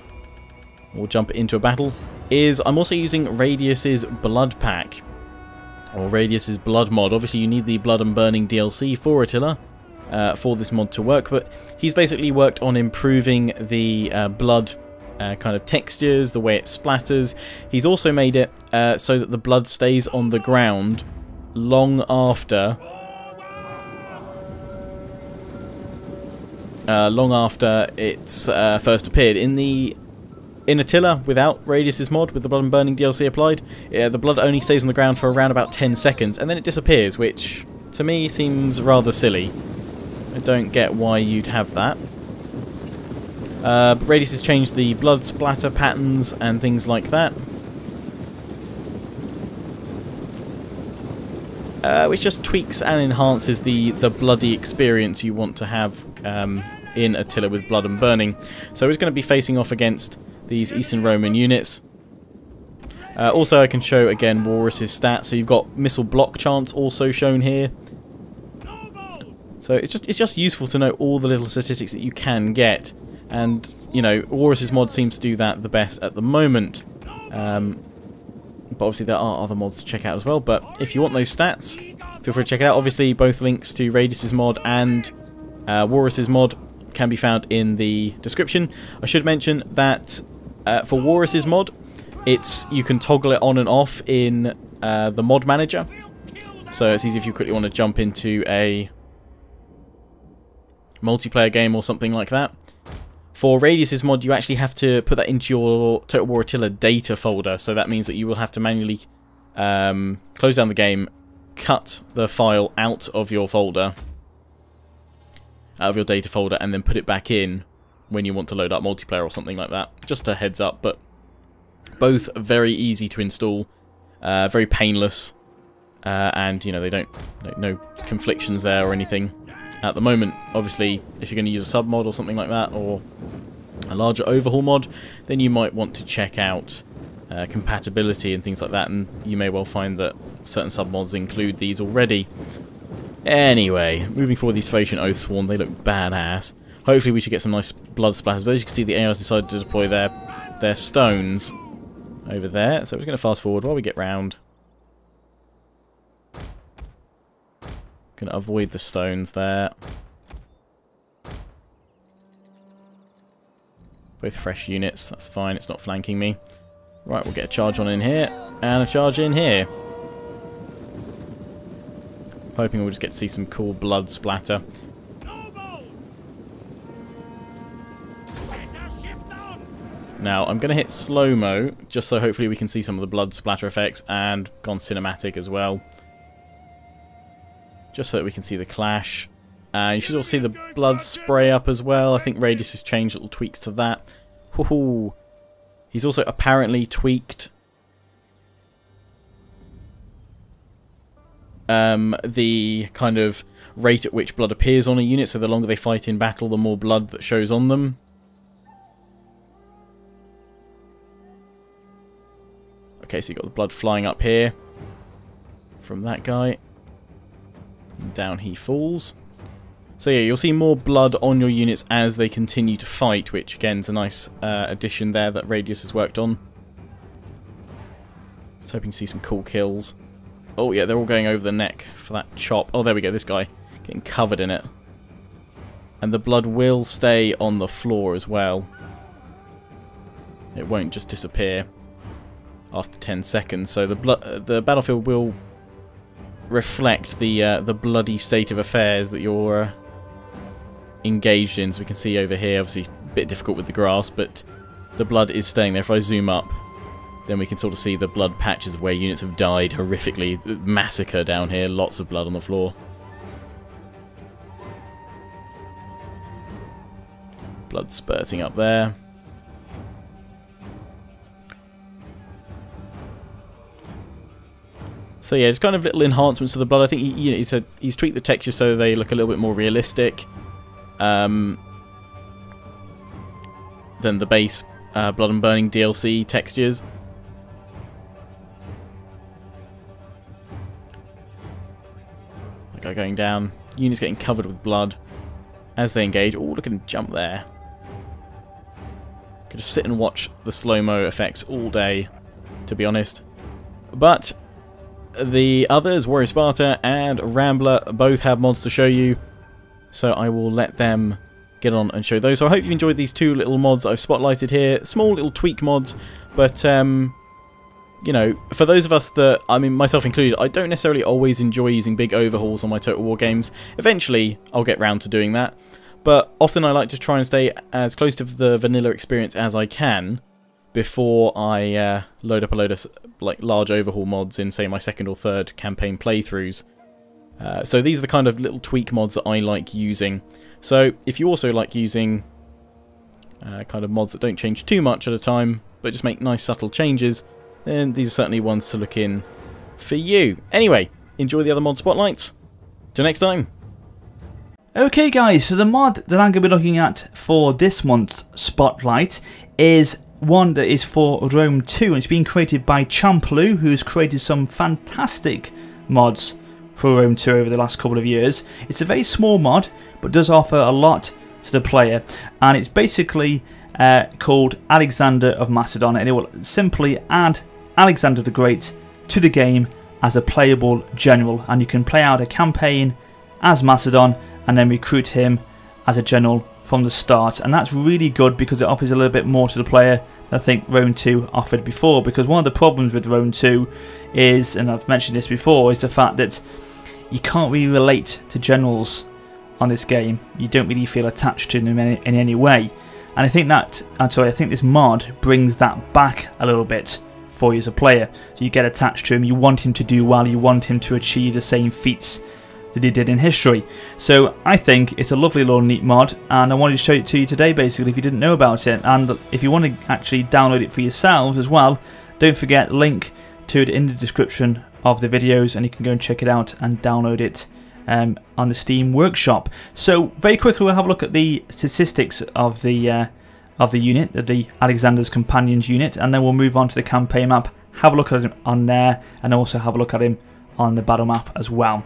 we'll jump into a battle, is I'm also using Radious's Blood Pack, or Radious's Blood mod. Obviously you need the Blood and Burning DLC for Attila, for this mod to work, but he's basically worked on improving the blood kind of textures, the way it splatters. He's also made it so that the blood stays on the ground long after it's first appeared. In Attila, without Radius's mod, with the Blood and Burning DLC applied, the blood only stays on the ground for around about 10 seconds, and then it disappears, which to me seems rather silly. I don't get why you'd have that. But Radius has changed the blood splatter patterns and things like that, which just tweaks and enhances the bloody experience you want to have in Attila with Blood and Burning. So he's going to be facing off against these Eastern Roman units. Also I can show again Walrus's stats. So you've got missile block chance also shown here. So it's just useful to know all the little statistics that you can get. And, you know, Walrus's mod seems to do that the best at the moment. But obviously there are other mods to check out as well. But if you want those stats, feel free to check it out. Obviously both links to Radius's mod and Walrus's mod can be found in the description. I should mention that for Walrus's mod, you can toggle it on and off in the mod manager. So it's easy if you quickly want to jump into a multiplayer game or something like that. For Radius's mod, you actually have to put that into your Total War Attila data folder, so that means that you will have to manually close down the game, cut the file out of your folder, out of your data folder, and then put it back in when you want to load up multiplayer or something like that. Just a heads up, but Both very easy to install, very painless, and you know, they don't, no conflictions there or anything at the moment. Obviously, if you're going to use a sub mod or something like that, or a larger overhaul mod, then you might want to check out compatibility and things like that, and you may well find that certain sub mods include these already. Anyway, moving forward, these Thracian Oathsworn, they look badass. Hopefully we should get some nice blood splatters, but as you can see, the AI's decided to deploy their stones over there, so we're going to fast forward while we get round. Going to avoid the stones there. Both fresh units, that's fine, it's not flanking me. Right, we'll get a charge on in here, and a charge in here. Hoping we'll just get to see some cool blood splatter. Now, I'm going to hit slow-mo, just so hopefully we can see some of the blood splatter effects, and gone cinematic as well. Just so that we can see the clash. You should also see the blood spray up as well. I think Radious has changed little tweaks to that. Woohoo! He's also apparently tweaked the kind of rate at which blood appears on a unit, so the longer they fight in battle, the more blood that shows on them. Okay, so you've got the blood flying up here from that guy. And down he falls. So yeah, you'll see more blood on your units as they continue to fight, which again is a nice addition there that Radious has worked on. Just hoping to see some cool kills. Oh yeah, they're all going over the neck for that chop. Oh, there we go, this guy getting covered in it. And the blood will stay on the floor as well. It won't just disappear after 10 seconds. So the battlefield will reflect the bloody state of affairs that you're engaged in. So we can see over here, obviously a bit difficult with the grass, but the blood is staying there. If I zoom up, then we can sort of see the blood patches of where units have died horrifically. Massacre down here, lots of blood on the floor. Blood spurting up there. So yeah, just kind of little enhancements to the blood. I think he said he's tweaked the textures so they look a little bit more realistic than the base Blood and Burning DLC textures. That guy going down. Units getting covered with blood as they engage. Oh, look at him jump there. Could just sit and watch the slow-mo effects all day, to be honest. But the others, Warrior Sparta and Rambler, both have mods to show you, so I will let them get on and show those. So I hope you've enjoyed these two little mods I've spotlighted here. Small little tweak mods, but you know, for those of us that, I mean myself included, I don't necessarily always enjoy using big overhauls on my Total War games. Eventually I'll get round to doing that, but often I like to try and stay as close to the vanilla experience as I can before I load up a load of like large overhaul mods in, say, my second or third campaign playthroughs. So these are the kind of little tweak mods that I like using. So if you also like using kind of mods that don't change too much at a time, but just make nice subtle changes, then these are certainly ones to look in for you. Anyway, enjoy the other mod spotlights. Till next time. Okay guys, so the mod that I'm going to be looking at for this month's spotlight is one that is for Rome 2, and it's been created by ChampLoo, who's created some fantastic mods for Rome 2 over the last couple of years. It's a very small mod, but does offer a lot to the player, and it's basically called Alexander of Macedon, and it will simply add Alexander the Great to the game as a playable general, and you can play out a campaign as Macedon and then recruit him as a general from the start, and that's really good because it offers a little bit more to the player than I think Rome 2 offered before. Because one of the problems with Rome 2 is, and I've mentioned this before, is the fact that you can't really relate to generals on this game. You don't really feel attached to them in any way, and I think this mod brings that back a little bit for you as a player. So you get attached to him, you want him to do well, you want him to achieve the same feats that he did in history. So I think it's a lovely little neat mod, and I wanted to show it to you today basically if you didn't know about it. And if you want to actually download it for yourselves as well, don't forget, link to it in the description of the videos, and you can go and check it out and download it on the Steam Workshop. So very quickly we'll have a look at the statistics of the unit, the Alexander's Companions unit, and then we'll move on to the campaign map, have a look at him on there, and also have a look at him on the battle map as well.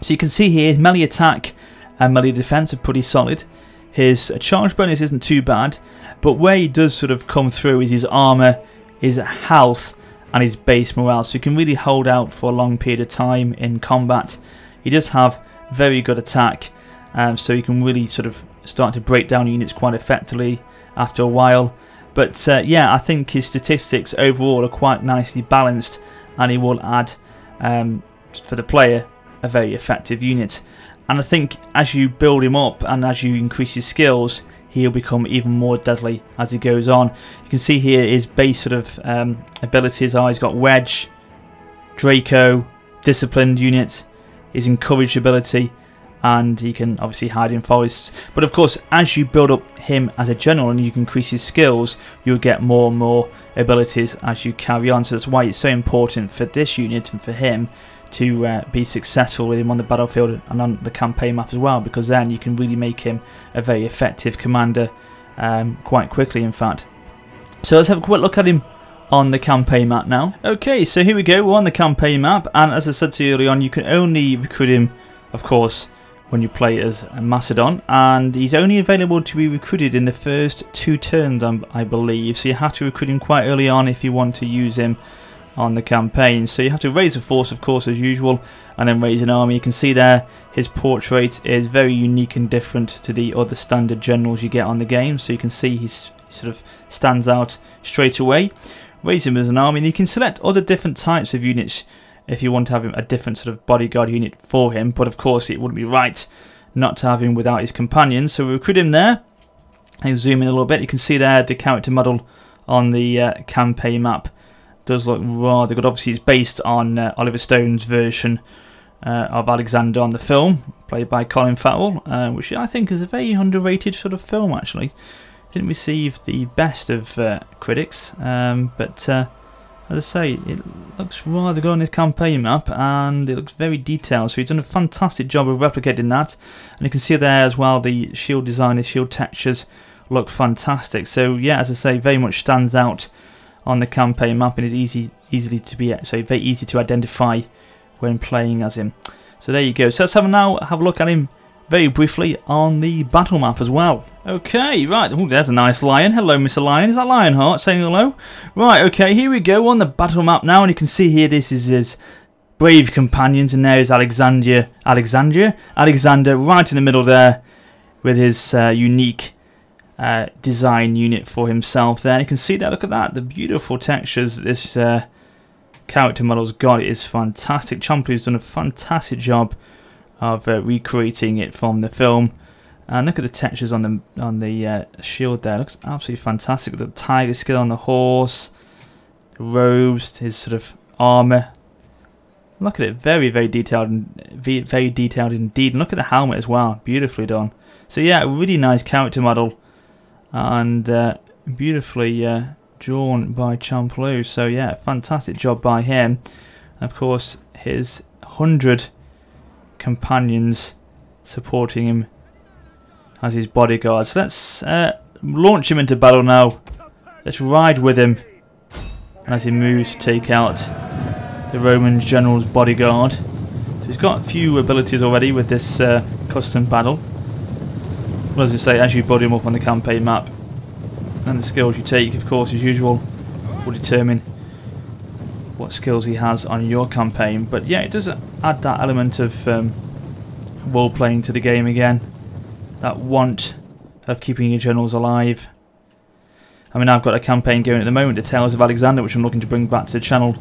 So you can see here, melee attack and melee defense are pretty solid. His charge bonus isn't too bad, but where he does sort of come through is his armor, his health, and his base morale. So he can really hold out for a long period of time in combat. He does have very good attack, so you can really sort of start to break down units quite effectively after a while. But yeah, I think his statistics overall are quite nicely balanced, and he will add, for the player, a very effective unit. And I think as you build him up and as you increase his skills, he'll become even more deadly as he goes on. You can see here his base sort of abilities are, he's got Wedge, Draco, Disciplined units, his Encouraged ability, and he can obviously hide in forests. But of course, as you build up him as a general and you can increase his skills, you'll get more and more abilities as you carry on. So that's why it's so important for this unit and for him to be successful with him on the battlefield and on the campaign map as well, because then you can really make him a very effective commander quite quickly, in fact. So let's have a quick look at him on the campaign map now. Okay, so here we go, we're on the campaign map, and as I said to you earlier on, you can only recruit him, of course, when you play as a Macedon, and he's only available to be recruited in the first 2 turns, I believe, so you have to recruit him quite early on if you want to use him on the campaign. So you have to raise a force, of course, as usual, and then raise an army. You can see there his portrait is very unique and different to the other standard generals you get on the game, so you can see he sort of stands out straight away. Raise him as an army, and you can select other different types of units if you want to have him a different sort of bodyguard unit for him, but of course it wouldn't be right not to have him without his companions. So we recruit him there, and zoom in a little bit. You can see there the character model on the campaign map does look rather good. Obviously it's based on Oliver Stone's version of Alexander on the film, played by Colin Farrell, which I think is a very underrated sort of film actually. Didn't receive the best of critics, but as I say, it looks rather good on his campaign map, and it looks very detailed, so he's done a fantastic job of replicating that. And you can see there as well the shield design, his shield textures look fantastic. So yeah, as I say, very much stands out on the campaign map, and is very easy to identify when playing as him. So there you go. So let's have a look at him very briefly on the battle map as well. Okay, right. Oh, there's a nice lion. Hello, Mr. Lion. Is that Lionheart saying hello? Right. Okay, here we go on the battle map now, and you can see here this is his brave companions, and there is Alexander right in the middle there with his unique design unit for himself there. And you can see that, look at that, the beautiful textures this character model's got. It is fantastic. ChampLoo's done a fantastic job of recreating it from the film. And look at the textures on the shield there. It looks absolutely fantastic. The tiger skill on the horse, the robes, his sort of armor. Look at it, very detailed and very detailed indeed. And look at the helmet as well, beautifully done. So yeah, a really nice character model, and beautifully drawn by ChampLoo. So yeah, fantastic job by him. And of course, his 100 companions supporting him as his bodyguard. So let's launch him into battle now. Let's ride with him as he moves to take out the Roman general's bodyguard. So he's got a few abilities already with this custom battle. Well, as I say, as you build him up on the campaign map, and the skills you take, of course, as usual, will determine what skills he has on your campaign. But yeah, it does add that element of role-playing to the game again. That want of keeping your generals alive. I mean, I've got a campaign going at the moment, the Tales of Alexander, which I'm looking to bring back to the channel.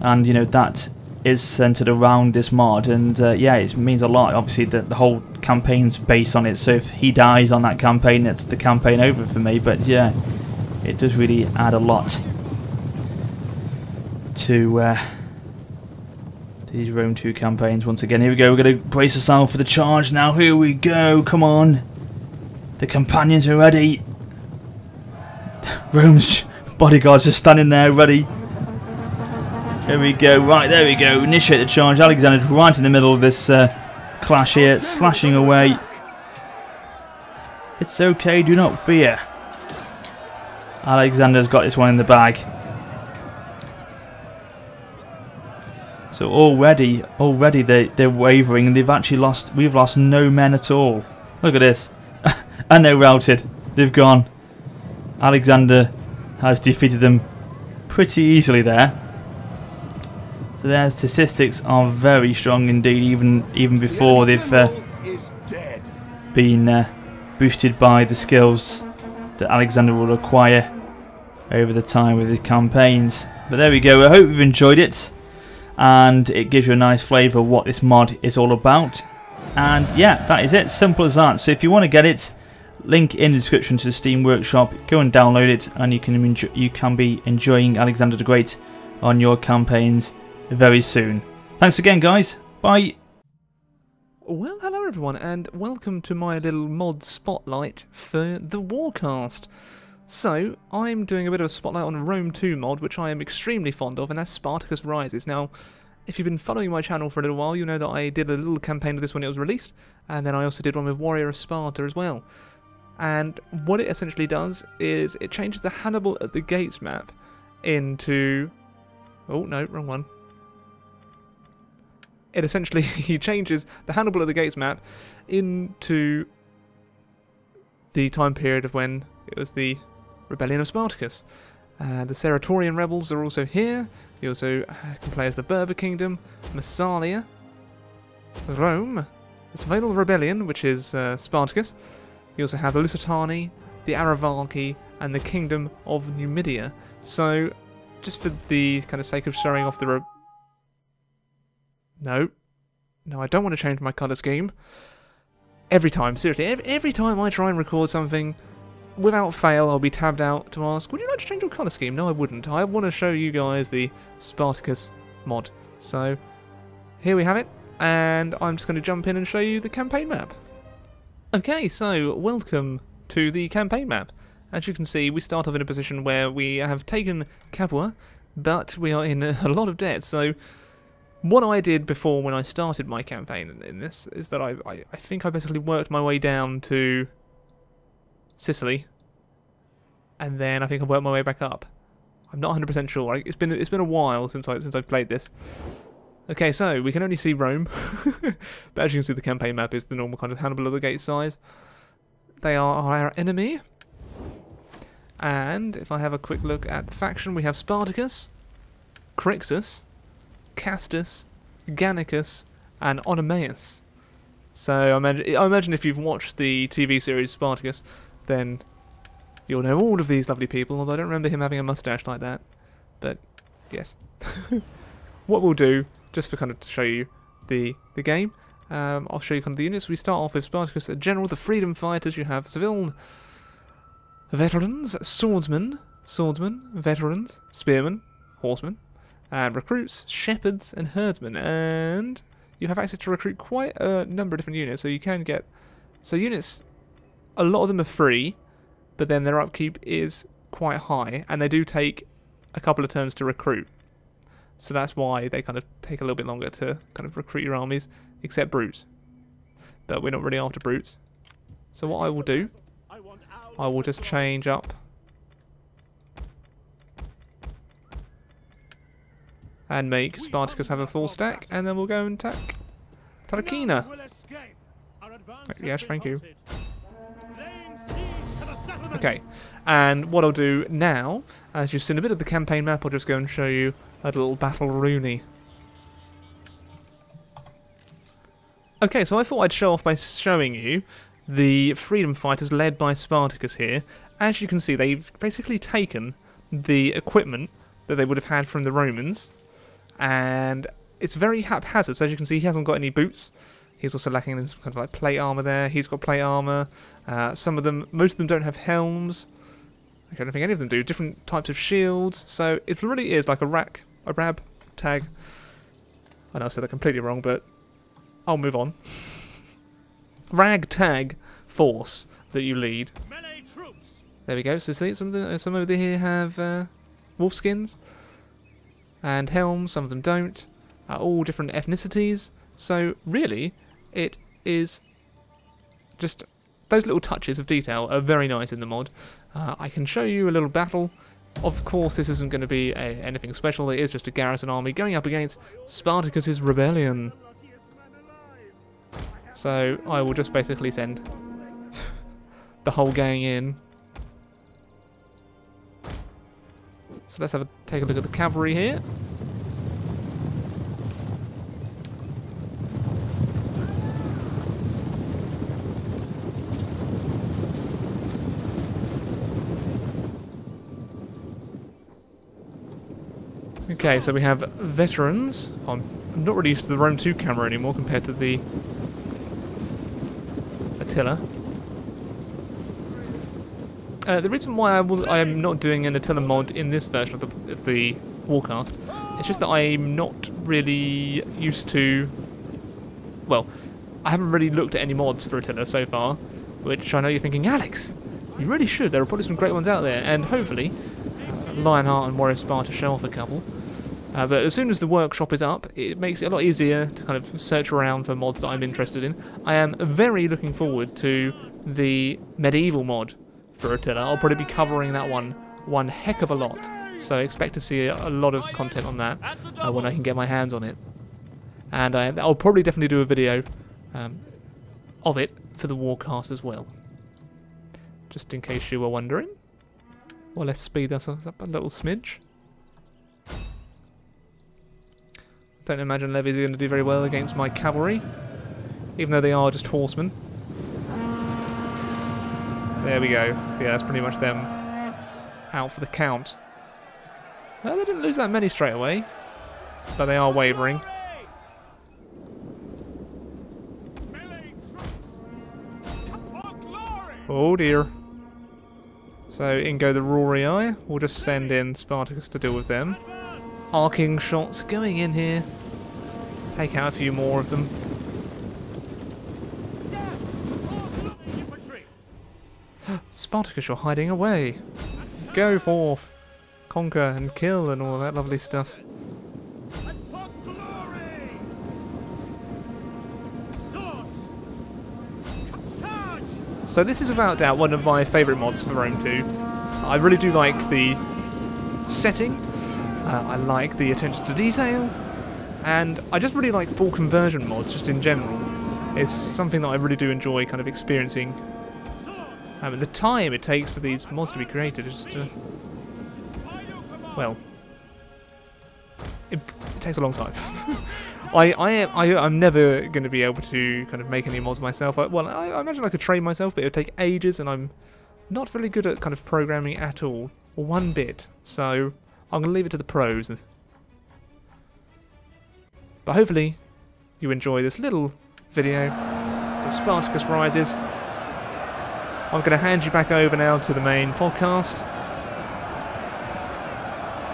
And, you know, that is centered around this mod, and yeah, it means a lot. Obviously the whole campaign's based on it, so if he dies on that campaign, that's the campaign over for me. But yeah, it does really add a lot to these Rome 2 campaigns once again. Here we go, we're going to brace ourselves for the charge now. Here we go, come on. The companions are ready. Rome's bodyguards are standing there ready. Here we go, right, there we go. Initiate the charge. Alexander's right in the middle of this clash here, slashing away. It's okay, do not fear. Alexander's got this one in the bag. So already they're wavering, and we've lost no men at all. Look at this. And they're routed. They've gone. Alexander has defeated them pretty easily there. So their statistics are very strong indeed, even before they've been boosted by the skills that Alexander will acquire over the time with his campaigns. But there we go. I hope you've enjoyed it, and it gives you a nice flavour of what this mod is all about. And yeah, that is it. Simple as that. So if you want to get it, link in the description to the Steam Workshop. Go and download it, and you can be enjoying Alexander the Great on your campaigns very soon. Thanks again, guys. Bye. Well, hello everyone, and welcome to my little mod spotlight for the Warcast. So, I'm doing a bit of a spotlight on Rome 2 mod, which I am extremely fond of, and that's Spartacus Rises. Now, if you've been following my channel for a little while, you know that I did a little campaign of this when it was released, and then I also did one with Warrior of Sparta as well. And what it essentially does is it changes the Hannibal at the Gates map into... Oh, no, wrong one. It essentially changes the Hannibal at the Gates map into the time period of when it was the Rebellion of Spartacus. The Serratorian rebels are also here. You also can play as the Berber Kingdom, Massalia, Rome, the Savanal Rebellion, which is Spartacus. You also have the Lusitani, the Aravalki, and the Kingdom of Numidia. So, just for the kind of sake of showing off the... No, I don't want to change my colour scheme. Every time, seriously, every time I try and record something, without fail, I'll be tabbed out to ask, would you like to change your colour scheme? No, I wouldn't. I want to show you guys the Spartacus mod. So, here we have it, and I'm just going to jump in and show you the campaign map. Okay, so, welcome to the campaign map. As you can see, we start off in a position where we have taken Capua, but we are in a lot of debt, so... What I did before when I started my campaign in this is that I think I basically worked my way down to Sicily, and then I think I worked my way back up. I'm not 100% sure. It's been a while since I've played this. Okay, so we can only see Rome, but as you can see, the campaign map is the normal kind of Hannibal of the Gate size. They are our enemy, and if I have a quick look at the faction, we have Spartacus, Crixus, Castus, Gannicus, and Onomaeus. So I imagine if you've watched the TV series Spartacus, then you'll know all of these lovely people, although I don't remember him having a mustache like that. But, yes. What we'll do, just for kind of to show you the game, I'll show you kind of the units. We start off with Spartacus, General, the Freedom Fighters. You have civil veterans, swordsmen, veterans, spearmen, horsemen, and recruits, shepherds, and herdsmen. And you have access to recruit quite a number of different units, so you can get... So units, a lot of them are free, but then their upkeep is quite high, and they do take a couple of turns to recruit. So that's why they kind of take a little bit longer to kind of recruit your armies, except brutes. But we're not really after brutes. So what I will do, I will just change up and make Spartacus have a full stack, and then we'll go and attack Tarquina. Yes, thank you. Okay, and what I'll do now, as you've seen a bit of the campaign map, I'll just go and show you a little battle rooney. Okay, so I thought I'd show off by showing you the freedom fighters led by Spartacus here. As you can see, they've basically taken the equipment that they would have had from the Romans, and it's very haphazard. So as you can see, he hasn't got any boots. He's also lacking in some kind of like plate armor there. He's got plate armor. Most of them don't have helms. I don't think any of them do. Different types of shields. So it really is like a rab tag. I know I said that completely wrong, but I'll move on. Ragtag force that you lead. There we go. So see, some of them here have wolf skins and helms. Some of them don't. All different ethnicities. So really, it is just those little touches of detail are very nice in the mod. I can show you a little battle. Of course, this isn't going to be anything special. It is just a garrison army going up against Spartacus's rebellion. So I will just basically send the whole gang in. So let's take a look at the cavalry here. Okay, so we have veterans. I'm not really used to the Rome 2 camera anymore compared to the Attila. The reason why I am not doing an Attila mod in this version of the Warcast, it's just that I'm not really used to... Well, I haven't really looked at any mods for Attila so far, which I know you're thinking, Alex, you really should. There are probably some great ones out there, and hopefully Lionheart and Warrior Sparta show off a couple. But as soon as the workshop is up, it makes it a lot easier to kind of search around for mods that I'm interested in. I am very looking forward to the medieval mod for Attila. I'll probably be covering that one heck of a lot. So expect to see a lot of content on that when I can get my hands on it. And I'll probably definitely do a video of it for the Warcast as well. Just in case you were wondering. Well, let's speed this up a little smidge. Don't imagine levies are going to do very well against my cavalry, even though they are just horsemen. There we go. Yeah, that's pretty much them out for the count. Well, they didn't lose that many straight away, but they are wavering. Oh dear. So in go the Rorii. We'll just send in Spartacus to deal with them. Arcing shots going in here. Take out a few more of them. Spartacus, you're hiding away. Go forth. Conquer and kill and all that lovely stuff. So this is without doubt one of my favourite mods for Rome 2. I really do like the setting. I like the attention to detail, and I just really like full conversion mods just in general. It's something that I really do enjoy kind of experiencing. The time it takes for these mods to be created is just well, it takes a long time. I'm never going to be able to kind of make any mods myself. I imagine I could train myself, but it would take ages, and I'm not really good at kind of programming at all, or one bit. So I'm going to leave it to the pros. But hopefully you enjoy this little video of Spartacus Rises. I'm going to hand you back over now to the main podcast.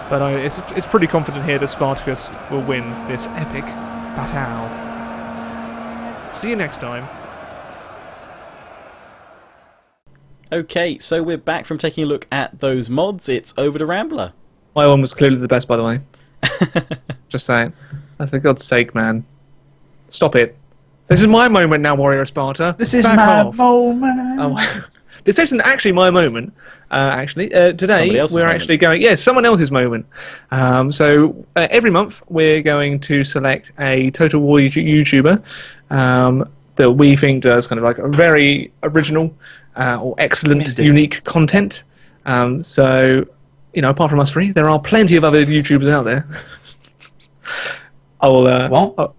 But it's pretty confident here that Spartacus will win this epic battle. See you next time. Okay, so we're back from taking a look at those mods. It's over to Rambler. My one was clearly the best, by the way. Just saying. For God's sake, man. Stop it. This is my moment now, Warrior Sparta. This is my moment. Oh, this isn't actually my moment. Today we're actually going... Yes, someone else's moment. So every month we're going to select a Total War YouTuber that we think does kind of like a very original or excellent, unique content. So, you know, apart from us three, there are plenty of other YouTubers out there. What?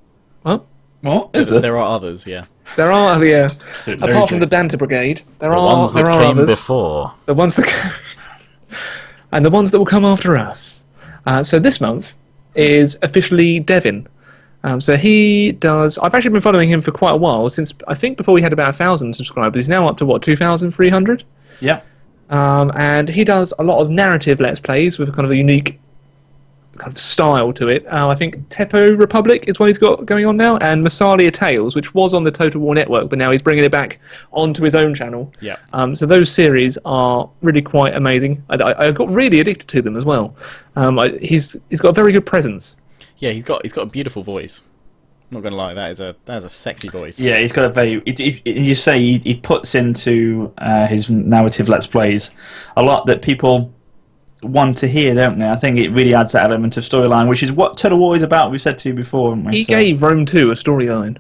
Is it? There are others, yeah. There are, yeah. Apart from the Banter Brigade, there are ones that came others. Before. The ones that and the ones that will come after us. So this month is OfficiallyDevin. So he does... I've actually been following him for quite a while, since I think before he had about 1,000 subscribers. He's now up to, what, 2,300? Yeah. And he does a lot of narrative Let's Plays with kind of a unique kind of style to it. I think Teppo Republic is what he's got going on now, and Massalia Tales, which was on the Total War Network, but now he's bringing it back onto his own channel. Yeah. So those series are really quite amazing. I got really addicted to them as well. He's got a very good presence. Yeah, he's got a beautiful voice. I'm not gonna lie, that is a sexy voice. Yeah, he's got a very. You say he puts into his narrative Let's Plays a lot that people want to hear, don't they? I think it really adds that element of storyline, which is what Total War is about. We said to you before, haven't we? He gave Rome 2 a storyline.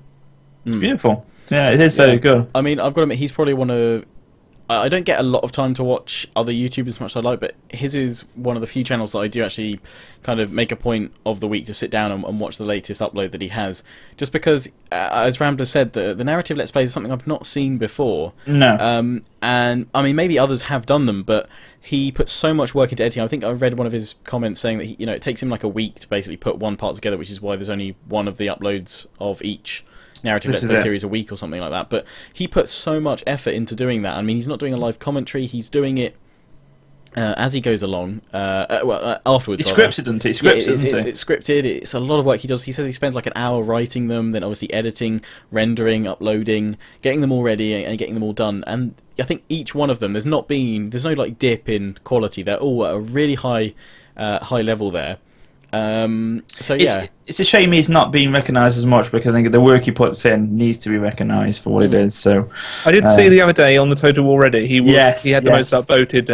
It's beautiful. Yeah, it is very good. I mean, I've got to admit, he's probably one of... I don't get a lot of time to watch other YouTubers as much as I like, but his is one of the few channels that I do actually kind of make a point of the week to sit down and watch the latest upload that he has. Just because, as Rambler said, the narrative Let's Plays is something I've not seen before. No. And, I mean, maybe others have done them, but he puts so much work into editing. I think I read one of his comments saying that it takes him like a week to basically put one part together, which is why there's only one of the uploads of each narrative Let's Play series a week or something like that. But he puts so much effort into doing that. I mean, he's not doing a live commentary, he's doing it as he goes along. Afterwards. It's scripted, isn't it? It's scripted. It's a lot of work he does. He says he spends like an hour writing them, then obviously editing, rendering, uploading, getting them all ready and getting them all done. And I think each one of them, there's no like dip in quality. They're all at a really high level there. So yeah, it's a shame he's not being recognised as much, because I think the work he puts in needs to be recognised for what it is. So I did see the other day on the Total War Reddit, he had the most upvoted.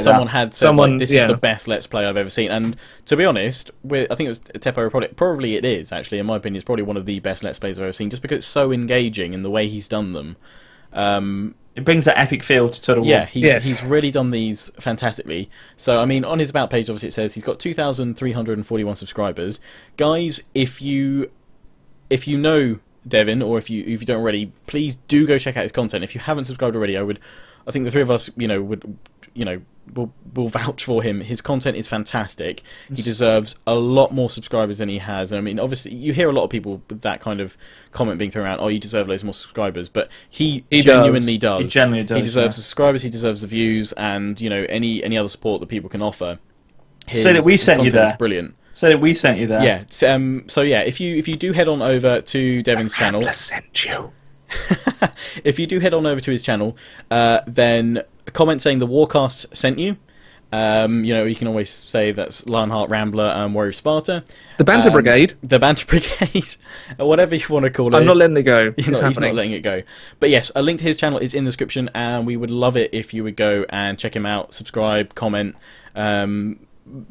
Someone had said like, this is the best Let's Play I've ever seen, and to be honest, I think it was Teppo Republic. Probably it is actually, in my opinion, it's probably one of the best Let's Plays I've ever seen, just because it's so engaging in the way he's done them. It brings that epic feel to Total War. Yeah, he's really done these fantastically. So, I mean, on his About page, obviously it says he's got 2,341 subscribers. Guys, if you know Devin, or if you don't already, please do go check out his content. If you haven't subscribed already, I think the three of us, will vouch for him. His content is fantastic. He deserves a lot more subscribers than he has. I mean, obviously, you hear a lot of people with that kind of comment being thrown around, oh, you deserve loads more subscribers, but he genuinely does. He genuinely does. He deserves the subscribers, he deserves the views, and, any other support that people can offer. So that we sent you there. Is brilliant. So that we sent you there. Yeah. So yeah, if you do head on over to Devin's channel... Rambler sent you. If you do head on over to his channel, then comment saying the Warcast sent you. You can always say that's Lionheart, Rambler, and Warrior of Sparta. The Banter Brigade. The Banter Brigade. Whatever you want to call it. I'm not letting it go. He's not letting it go. But yes, a link to his channel is in the description, and we would love it if you would go and check him out, subscribe, comment,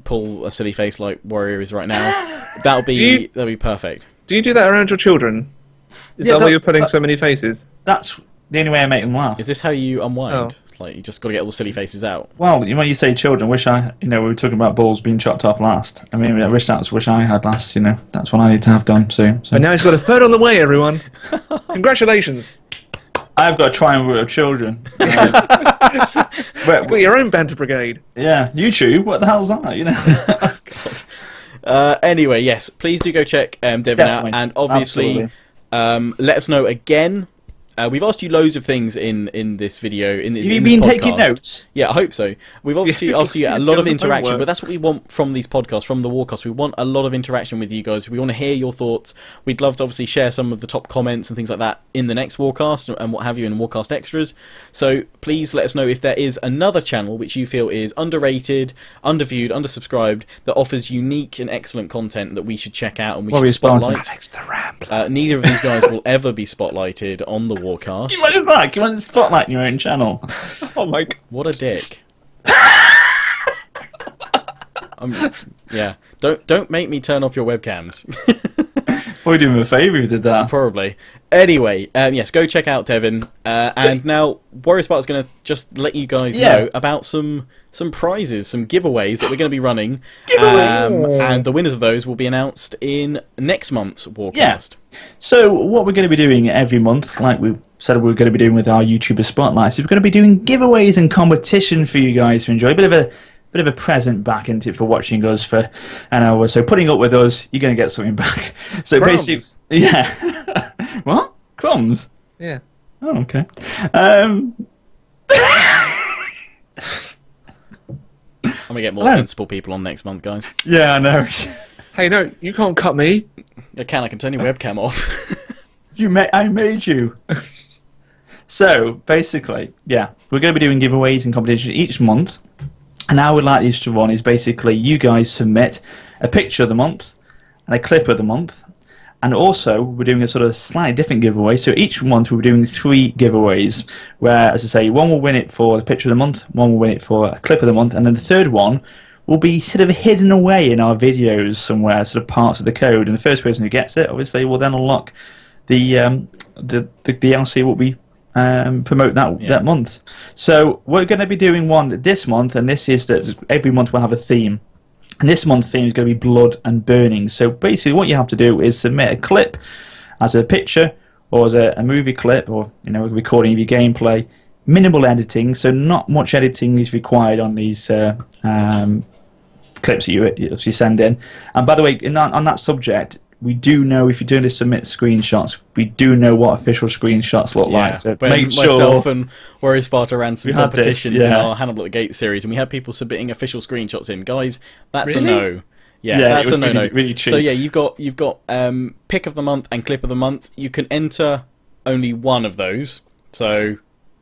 pull a silly face like Warrior is right now. That'll be perfect. Do you do that around your children? Is that why you're putting so many faces? That's the only way I make them laugh. Is this how you unwind? Like, you just got to get all the silly faces out? Well, when you say children, we were talking about balls being chopped off last. I mean, I wish I had last, That's what I need to have done soon. So. But now he's got a third on the way, everyone. Congratulations. I've got a triumvirate of children. You've got your own Banter Brigade. Yeah, YouTube, what the hell's that, God. Anyway, yes, please do go check Devin out, and obviously let us know again. We've asked you loads of things in this video. Have you been taking notes? Yeah, I hope so. We've obviously asked you a lot of interaction, but that's what we want from these podcasts, from the Warcast. We want a lot of interaction with you guys. We want to hear your thoughts. We'd love to obviously share some of the top comments and things like that in the next Warcast and what have you in Warcast Extras. So please let us know if there is another channel which you feel is underrated, underviewed, undersubscribed, that offers unique and excellent content that we should check out and we should spotlight. Neither of these guys will ever be spotlighted on the Warcast. You want that? You want to spotlight your own channel? Oh my! What a dick! Yeah, don't make me turn off your webcams. We'd do him a favour if you did that. Probably. Anyway, yes, go check out Devin. And now Warrior Sparta's going to just let you guys know about some prizes, some giveaways that we're going to be running. And the winners of those will be announced in next month's Warcast. Yeah. So what we're going to be doing every month, like we said we're going to be doing with our YouTuber Spotlights, is we're going to be doing giveaways and competition for you guys to enjoy. A bit of a present back into it for watching us for an hour. So putting up with us, you're going to get something back. So Crumbs. Basically, yeah. What? Crumbs? Yeah. Oh, okay. I'm gonna get more sensible people on next month, guys. Yeah, I know. Hey, no, you can't cut me. I can turn your webcam off. I made you. So, basically, yeah, we're going to be doing giveaways and competitions each month. And how we'd like these to run is basically you guys submit a picture of the month and a clip of the month. And also, we're doing a sort of slightly different giveaway. So each month we're doing 3 giveaways, where, as I say, one will win it for the picture of the month, one will win it for a clip of the month, and then the third one will be sort of hidden away in our videos somewhere, sort of parts of the code. And the first person who gets it, obviously, will then unlock the DLC will be promote that month. So we're going to be doing one this month, and this is that every month we'll have a theme. And this month's theme is going to be blood and burning. So basically what you have to do is submit a clip as a picture or as a movie clip, or a recording of your gameplay. Minimal editing, so not much editing is required on these clips that you send in. And by the way, on that subject, we do know, if you're doing to submit screenshots, we do know what official screenshots look like. So make sure. Myself and Warriors Sparta ran some competitions in our Hannibal at the Gate series, and we had people submitting official screenshots in. Guys, that's a no. Yeah, that's a no-no. Really cheap. So yeah, you've got pick of the month and clip of the month. You can enter only one of those. So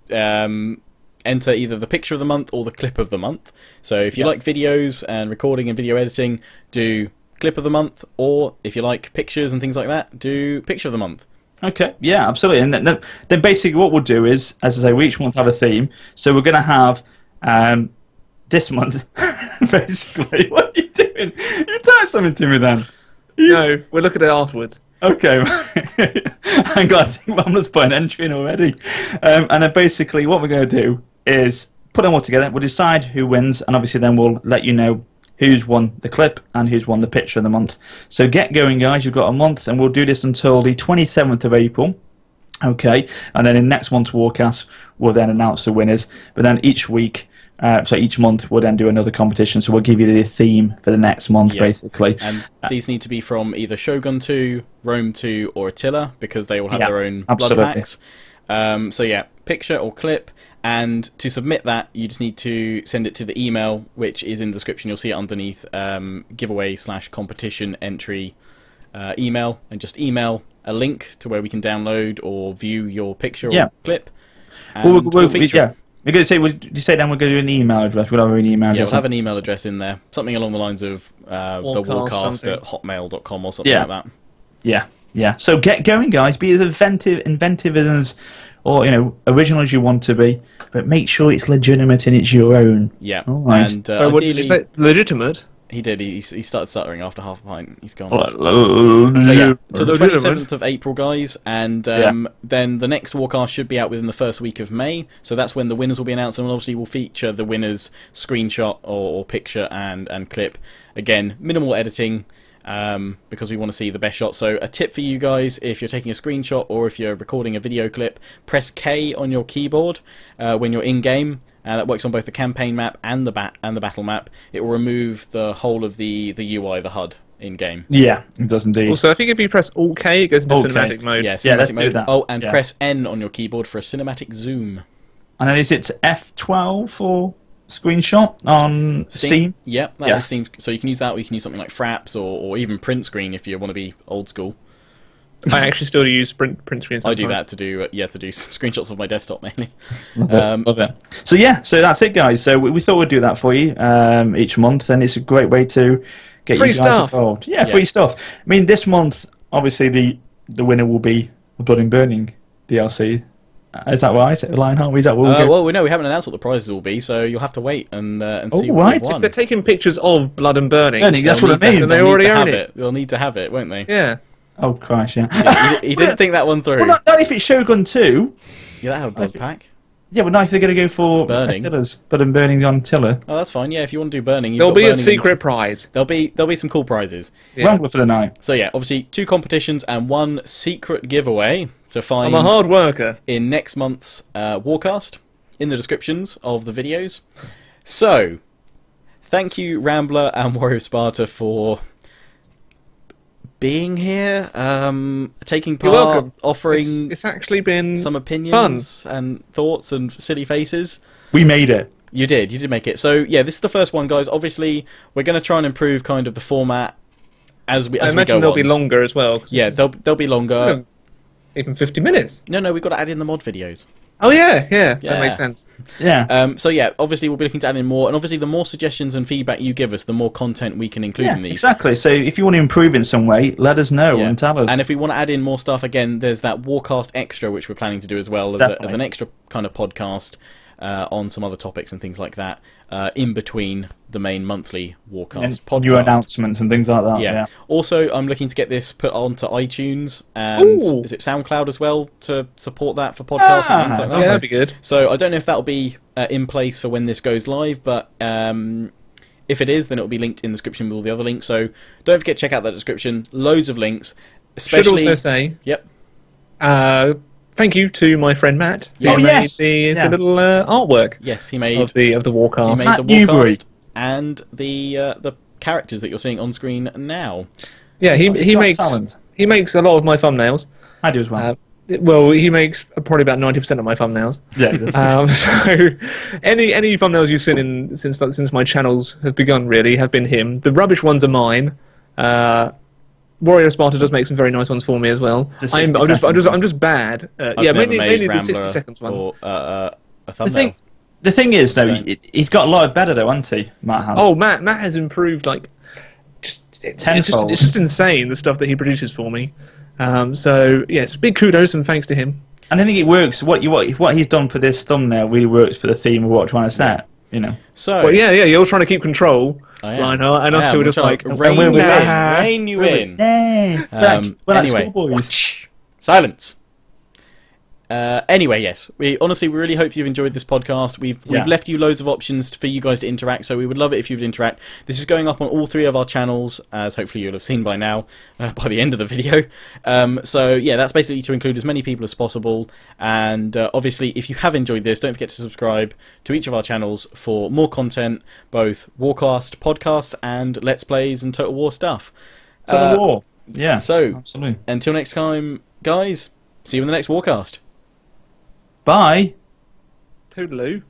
enter either the picture of the month or the clip of the month. So if you like videos and recording and video editing, do clip of the month, or if you like pictures and things like that, do picture of the month. Okay, yeah, absolutely. And then basically what we'll do is, as I say, we each month have a theme. So we're going to have this month, basically. What are you doing? You typed something to me then. No, we'll look at it afterwards. Okay, I'm glad. I think Rambler's put an entry in already. And then basically what we're going to do is put them all together. We'll decide who wins, and obviously then we'll let you know who's won the clip and who's won the picture of the month. So get going, guys. You've got a month, and we'll do this until the 27th of April. Okay, and then in next month's Warcast, we'll then announce the winners. But then each week, so each month, we'll then do another competition. So we'll give you the theme for the next month, basically. And these need to be from either Shogun 2, Rome 2, or Attila, because they all have their own blood packs. So yeah, picture or clip. And to submit that, you just need to send it to the email, which is in the description. You'll see it underneath giveaway/competition entry email, and just email a link to where we can download or view your picture or clip. And we'll feature. We're going to say, you say then we're going to do an email address. We'll have an email address. Yeah, we'll have an email address in there, something along the lines of the Warcast at hotmail.com or something like that. Yeah. So get going, guys. Be as inventive as, or original as you want to be, but make sure it's legitimate and it's your own. Yeah. All right. And so what did you say? Legitimate? He did. He started stuttering after half a pint. He's gone. So the 27th of April, guys, and then the next Warcast should be out within the first week of May. So that's when the winners will be announced, and obviously we'll feature the winners' screenshot or picture and clip. Again, minimal editing. Because we want to see the best shot. So a tip for you guys, if you're taking a screenshot or if you're recording a video clip, press K on your keyboard when you're in game. That works on both the campaign map and the battle map. It will remove the whole of the UI, the HUD in game. Yeah, it does indeed. Also, I think if you press Alt K, it goes into cinematic mode. Yeah, cinematic mode. Oh, and press N on your keyboard for a cinematic zoom. And then is it F12 for screenshot on Steam? Yeah, that is Steam. So you can use that, or you can use something like Fraps or even print screen if you want to be old school. I actually still use print screen. I do that to do some screenshots of my desktop mainly. Love it. So so that's it, guys. So we thought we'd do that for you each month, and it's a great way to get you guys involved. Yeah, free stuff. I mean, this month, obviously, the winner will be the Blood and Burning DLC. Is that right, Lionheart? Is that what well, we haven't announced what the prizes will be, so you'll have to wait and see what you've won. If they're taking pictures of Blood and Burning, that's what I mean. They already own it. They'll need to have it, won't they? Yeah. Oh, Christ, yeah. He didn't think that one through. Well, not if it's Shogun 2. Yeah, that have a blood pack. Yeah, but not if they're going to go for Attila's Blood and Burning on Attila. Oh, that's fine. Yeah, if you want to do Burning, there'll be a secret prize. There'll be some cool prizes. Yeah. Rambler for the night. So yeah, obviously 2 competitions and 1 secret giveaway to find. I'm a hard worker. In next month's Warcast, in the descriptions of the videos. So, thank you, Rambler and Warriors Sparta, for being here, taking part, offering it's actually been some opinions and thoughts and silly faces. We made it. You did make it. So yeah, this is the first one, guys. Obviously, we're going to try and improve kind of the format as we go on. I imagine they'll be longer as well. Yeah, they'll be longer. Even 50 minutes. No, we've got to add in the mod videos. Oh yeah, that makes sense. Yeah. So yeah, obviously we'll be looking to add in more, and obviously the more suggestions and feedback you give us, the more content we can include in these. Exactly. So if you want to improve in some way, let us know and tell us. And if we want to add in more stuff, again, there's that Warcast extra which we're planning to do as well as an extra kind of podcast on some other topics and things like that in between the main monthly Warcast podcast. New announcements and things like that. Yeah. Also, I'm looking to get this put onto iTunes and is it SoundCloud as well to support that for podcasts and things like that? Yeah, that'd be good. So I don't know if that'll be in place for when this goes live, but if it is, then it'll be linked in the description with all the other links. So don't forget to check out that description. Loads of links. Especially, should also say, yep. Thank you to my friend Matt. Yes. Who made the little artwork. Yes, he made of the Warcast. He made the Warcast and the characters that you're seeing on screen now. Yeah, he makes a lot of my thumbnails. I do as well. Well, he makes probably about 90% of my thumbnails. Yeah. So any thumbnails you've seen since my channels have begun really have been him. The rubbish ones are mine. Warrior Sparta does make some very nice ones for me as well. I'm just bad. Mainly the 60 seconds one. Or, a thumbnail. The thing is, though, he's got a lot better, though, hasn't he? Matt has. Oh, Matt has improved like tenfold. It's just insane the stuff that he produces for me. So yes, big kudos and thanks to him. And I think it works. What he's done for this thumbnail really works for the theme of what we're trying to set. You know. So well, yeah, you're trying to keep control. Lionheart, and us two are just like rein you in. Anyway, silence. Anyway, yes, we really hope you've enjoyed this podcast. We've left you loads of options for you guys to interact, so we would love it if you would interact. This is going up on all 3 of our channels, as hopefully you'll have seen by now, by the end of the video. So yeah, that's basically to include as many people as possible. And obviously, if you have enjoyed this, don't forget to subscribe to each of our channels for more content, both Warcast podcasts and Let's Plays and Total War stuff. Total War, yeah. So absolutely. Until next time, guys. See you in the next Warcast. Bye. Toodaloo.